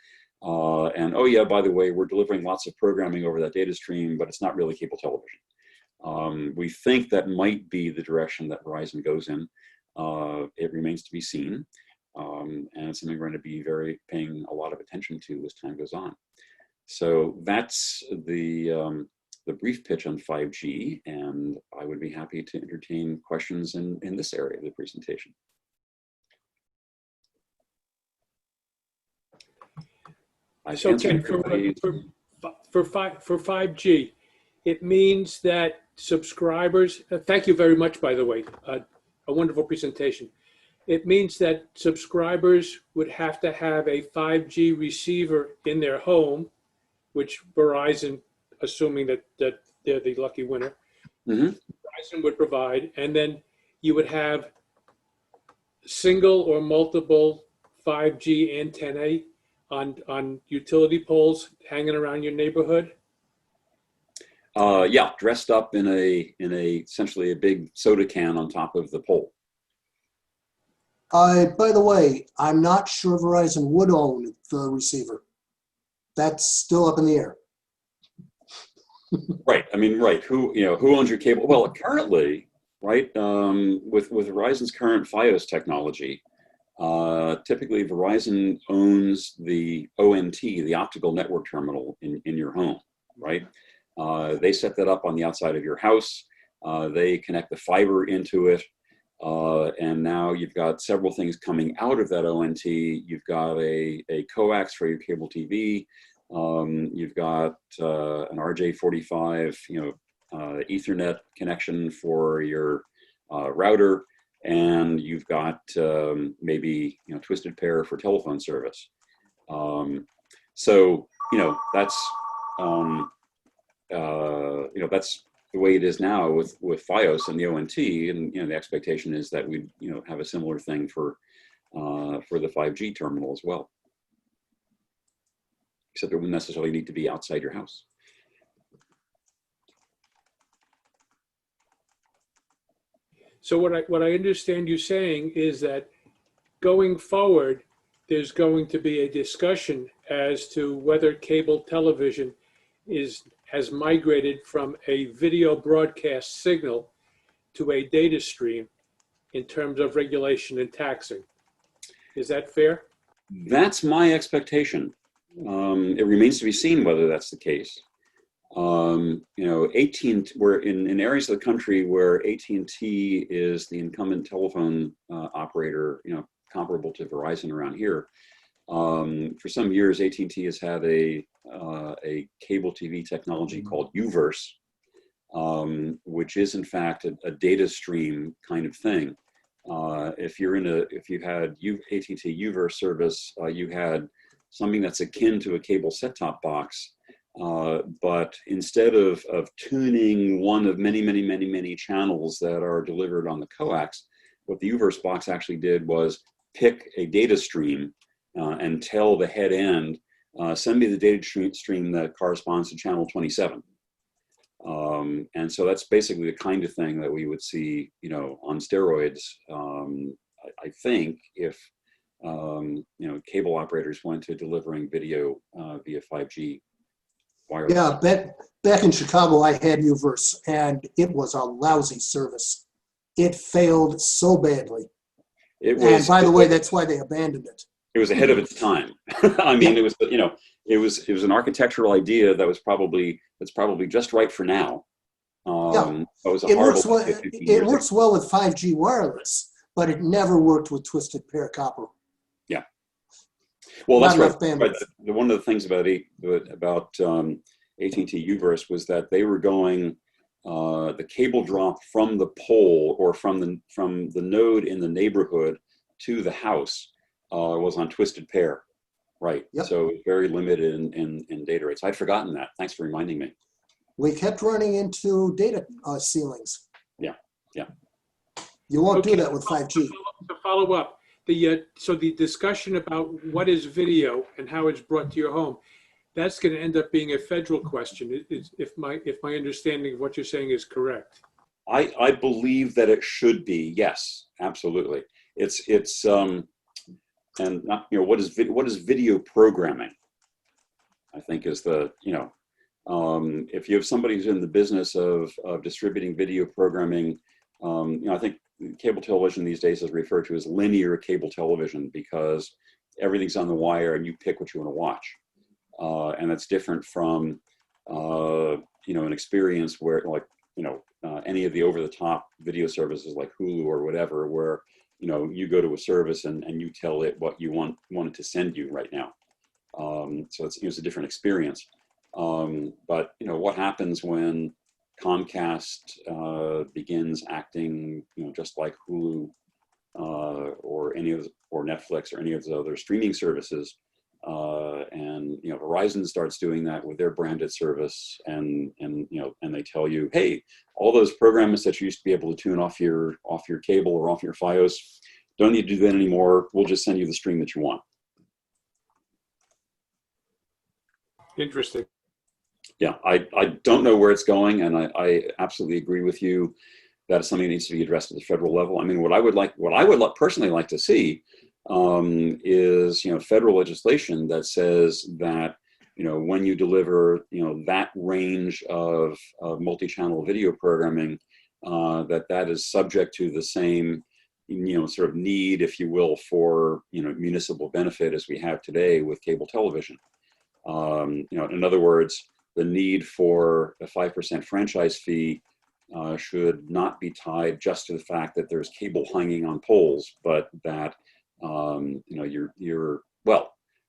And oh yeah, by the way, we're delivering lots of programming over that data stream, but it's not really cable television. We think that might be the direction that Verizon goes in. It remains to be seen. And it's something we're going to be paying a lot of attention to as time goes on. So that's the the brief pitch on 5G, and I would be happy to entertain questions in this area of the presentation. So Ken, for 5G, it means that subscribers, thank you very much, by the way, a wonderful presentation. It means that subscribers would have to have a 5G receiver in their home, which Verizon, assuming that they're the lucky winner, Verizon would provide, and then you would have single or multiple 5G antennae on utility poles hanging around your neighborhood? Yeah, dressed up in a essentially a big soda can on top of the pole. By the way, I'm not sure Verizon would own the receiver. That's still up in the air. Right. I mean, right. Who owns your cable? Well, currently, right, with Verizon's current FiOS technology, typically Verizon owns the ONT, the optical network terminal in your home, right? They set that up on the outside of your house. They connect the fiber into it. And now you've got several things coming out of that ONT. You've got a coax for your cable TV. You've got an RJ45, Ethernet connection for your router, and you've got maybe twisted pair for telephone service. So that's that's the way it is now with FiOS and the ONT, and the expectation is that we have a similar thing for the 5G terminal as well. Except it wouldn't necessarily need to be outside your house. So what I understand you saying is that going forward, there's going to be a discussion as to whether cable television has migrated from a video broadcast signal to a data stream in terms of regulation and taxing. Is that fair? That's my expectation. It remains to be seen whether that's the case. We're in areas of the country where AT&T is the incumbent telephone operator, comparable to Verizon around here. For some years, AT&T has had a cable TV technology called Uverse, which is in fact a data stream kind of thing. If you had AT&T Uverse service, you had something that's akin to a cable set-top box, but instead of tuning one of many channels that are delivered on the coax, what the Uverse box actually did was pick a data stream and tell the head end, send me the data stream that corresponds to channel 27. And so that's basically the kind of thing that we would see, on steroids. I think if cable operators went to delivering video via 5G wireless. Yeah, back in Chicago, I had Uverse, and it was a lousy service. It failed so badly. And by the way, that's why they abandoned it. It was ahead of its time. I mean, yeah. It was an architectural idea that was probably just right for now. Yeah. It works well with 5G wireless, but it never worked with twisted pair copper. Yeah. Well, that's right. One of the things about AT&T Uverse was that they were going the cable drop from the pole or from the node in the neighborhood to the house was on twisted pair, right? Yep. So very limited in data rates. I'd forgotten that. Thanks for reminding me. We kept running into data ceilings. Yeah. You won't do that with 5G. To follow up, so the discussion about what is video and how it's brought to your home, that's going to end up being a federal question. If my understanding of what you're saying is correct. I believe that it should be. Yes, absolutely. It's and not, what is video programming? I think is the if you have somebody who's in the business of distributing video programming, I think cable television these days is referred to as linear cable television because everything's on the wire and you pick what you want to watch. And that's different from an experience where any of the over-the-top video services like Hulu or whatever, where you go to a service and you tell it what you want it to send you right now. So it's a different experience. But what happens when Comcast begins acting just like Hulu or Netflix or any of the other streaming services, and Verizon starts doing that with their branded service, and they tell you, hey, all those programs that you used to be able to tune off your cable or off your Fios, don't need to do that anymore. We'll just send you the stream that you want. Interesting. Yeah, I don't know where it's going, and I absolutely agree with you that it's something that needs to be addressed at the federal level. I mean, what I would personally like to see is federal legislation that says that when you deliver that range of multi-channel video programming, that is subject to the same sort of need, if you will, for municipal benefit as we have today with cable television. In other words, the need for a 5% franchise fee should not be tied just to the fact that there's cable hanging on poles, but that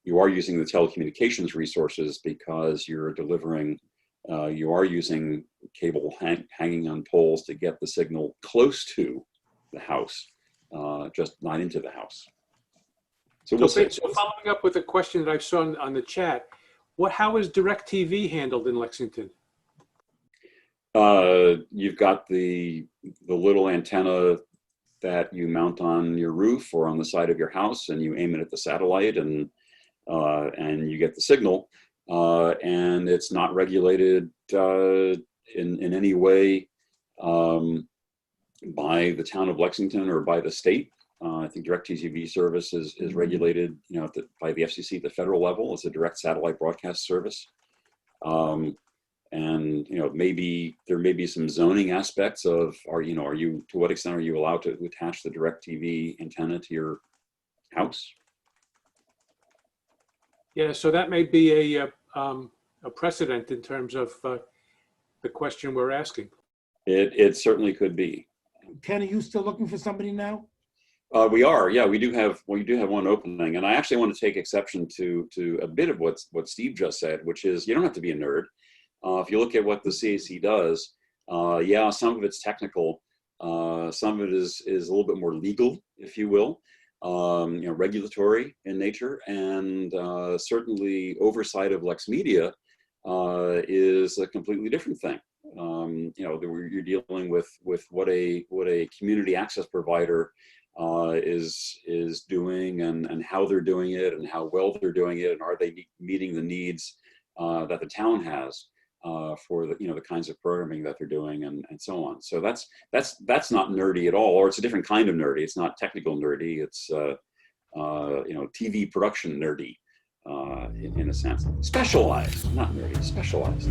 you are using the telecommunications resources because you're delivering, you are using cable hanging on poles to get the signal close to the house, just not into the house. So we'll see. So following up with a question that I saw on the chat, how is Directv handled in Lexington? You've got the little antenna that you mount on your roof or on the side of your house, and you aim it at the satellite, and you get the signal. And it's not regulated in any way by the town of Lexington or by the state. I think Directv service is regulated, by the FCC at the federal level. It's a direct satellite broadcast service. And maybe there may be some zoning aspects of, to what extent are you allowed to attach the Directv antenna to your house? Yeah, so that may be a precedent in terms of the question we're asking. It certainly could be. Ken, are you still looking for somebody now? We are, yeah. We do have one opening, and I actually want to take exception to a bit of what Steve just said, which is you don't have to be a nerd. If you look at what the CAC does, some of it's technical, some of it is a little bit more legal, if you will, regulatory in nature, and certainly oversight of Lex Media is a completely different thing. You're dealing with what a community access provider is doing, and how they're doing it, and how well they're doing it, and are they meeting the needs that the town has for the kinds of programming that they're doing, and so on. So that's not nerdy at all, or it's a different kind of nerdy. It's not technical nerdy. It's TV production nerdy in a sense. Specialized, not nerdy, specialized.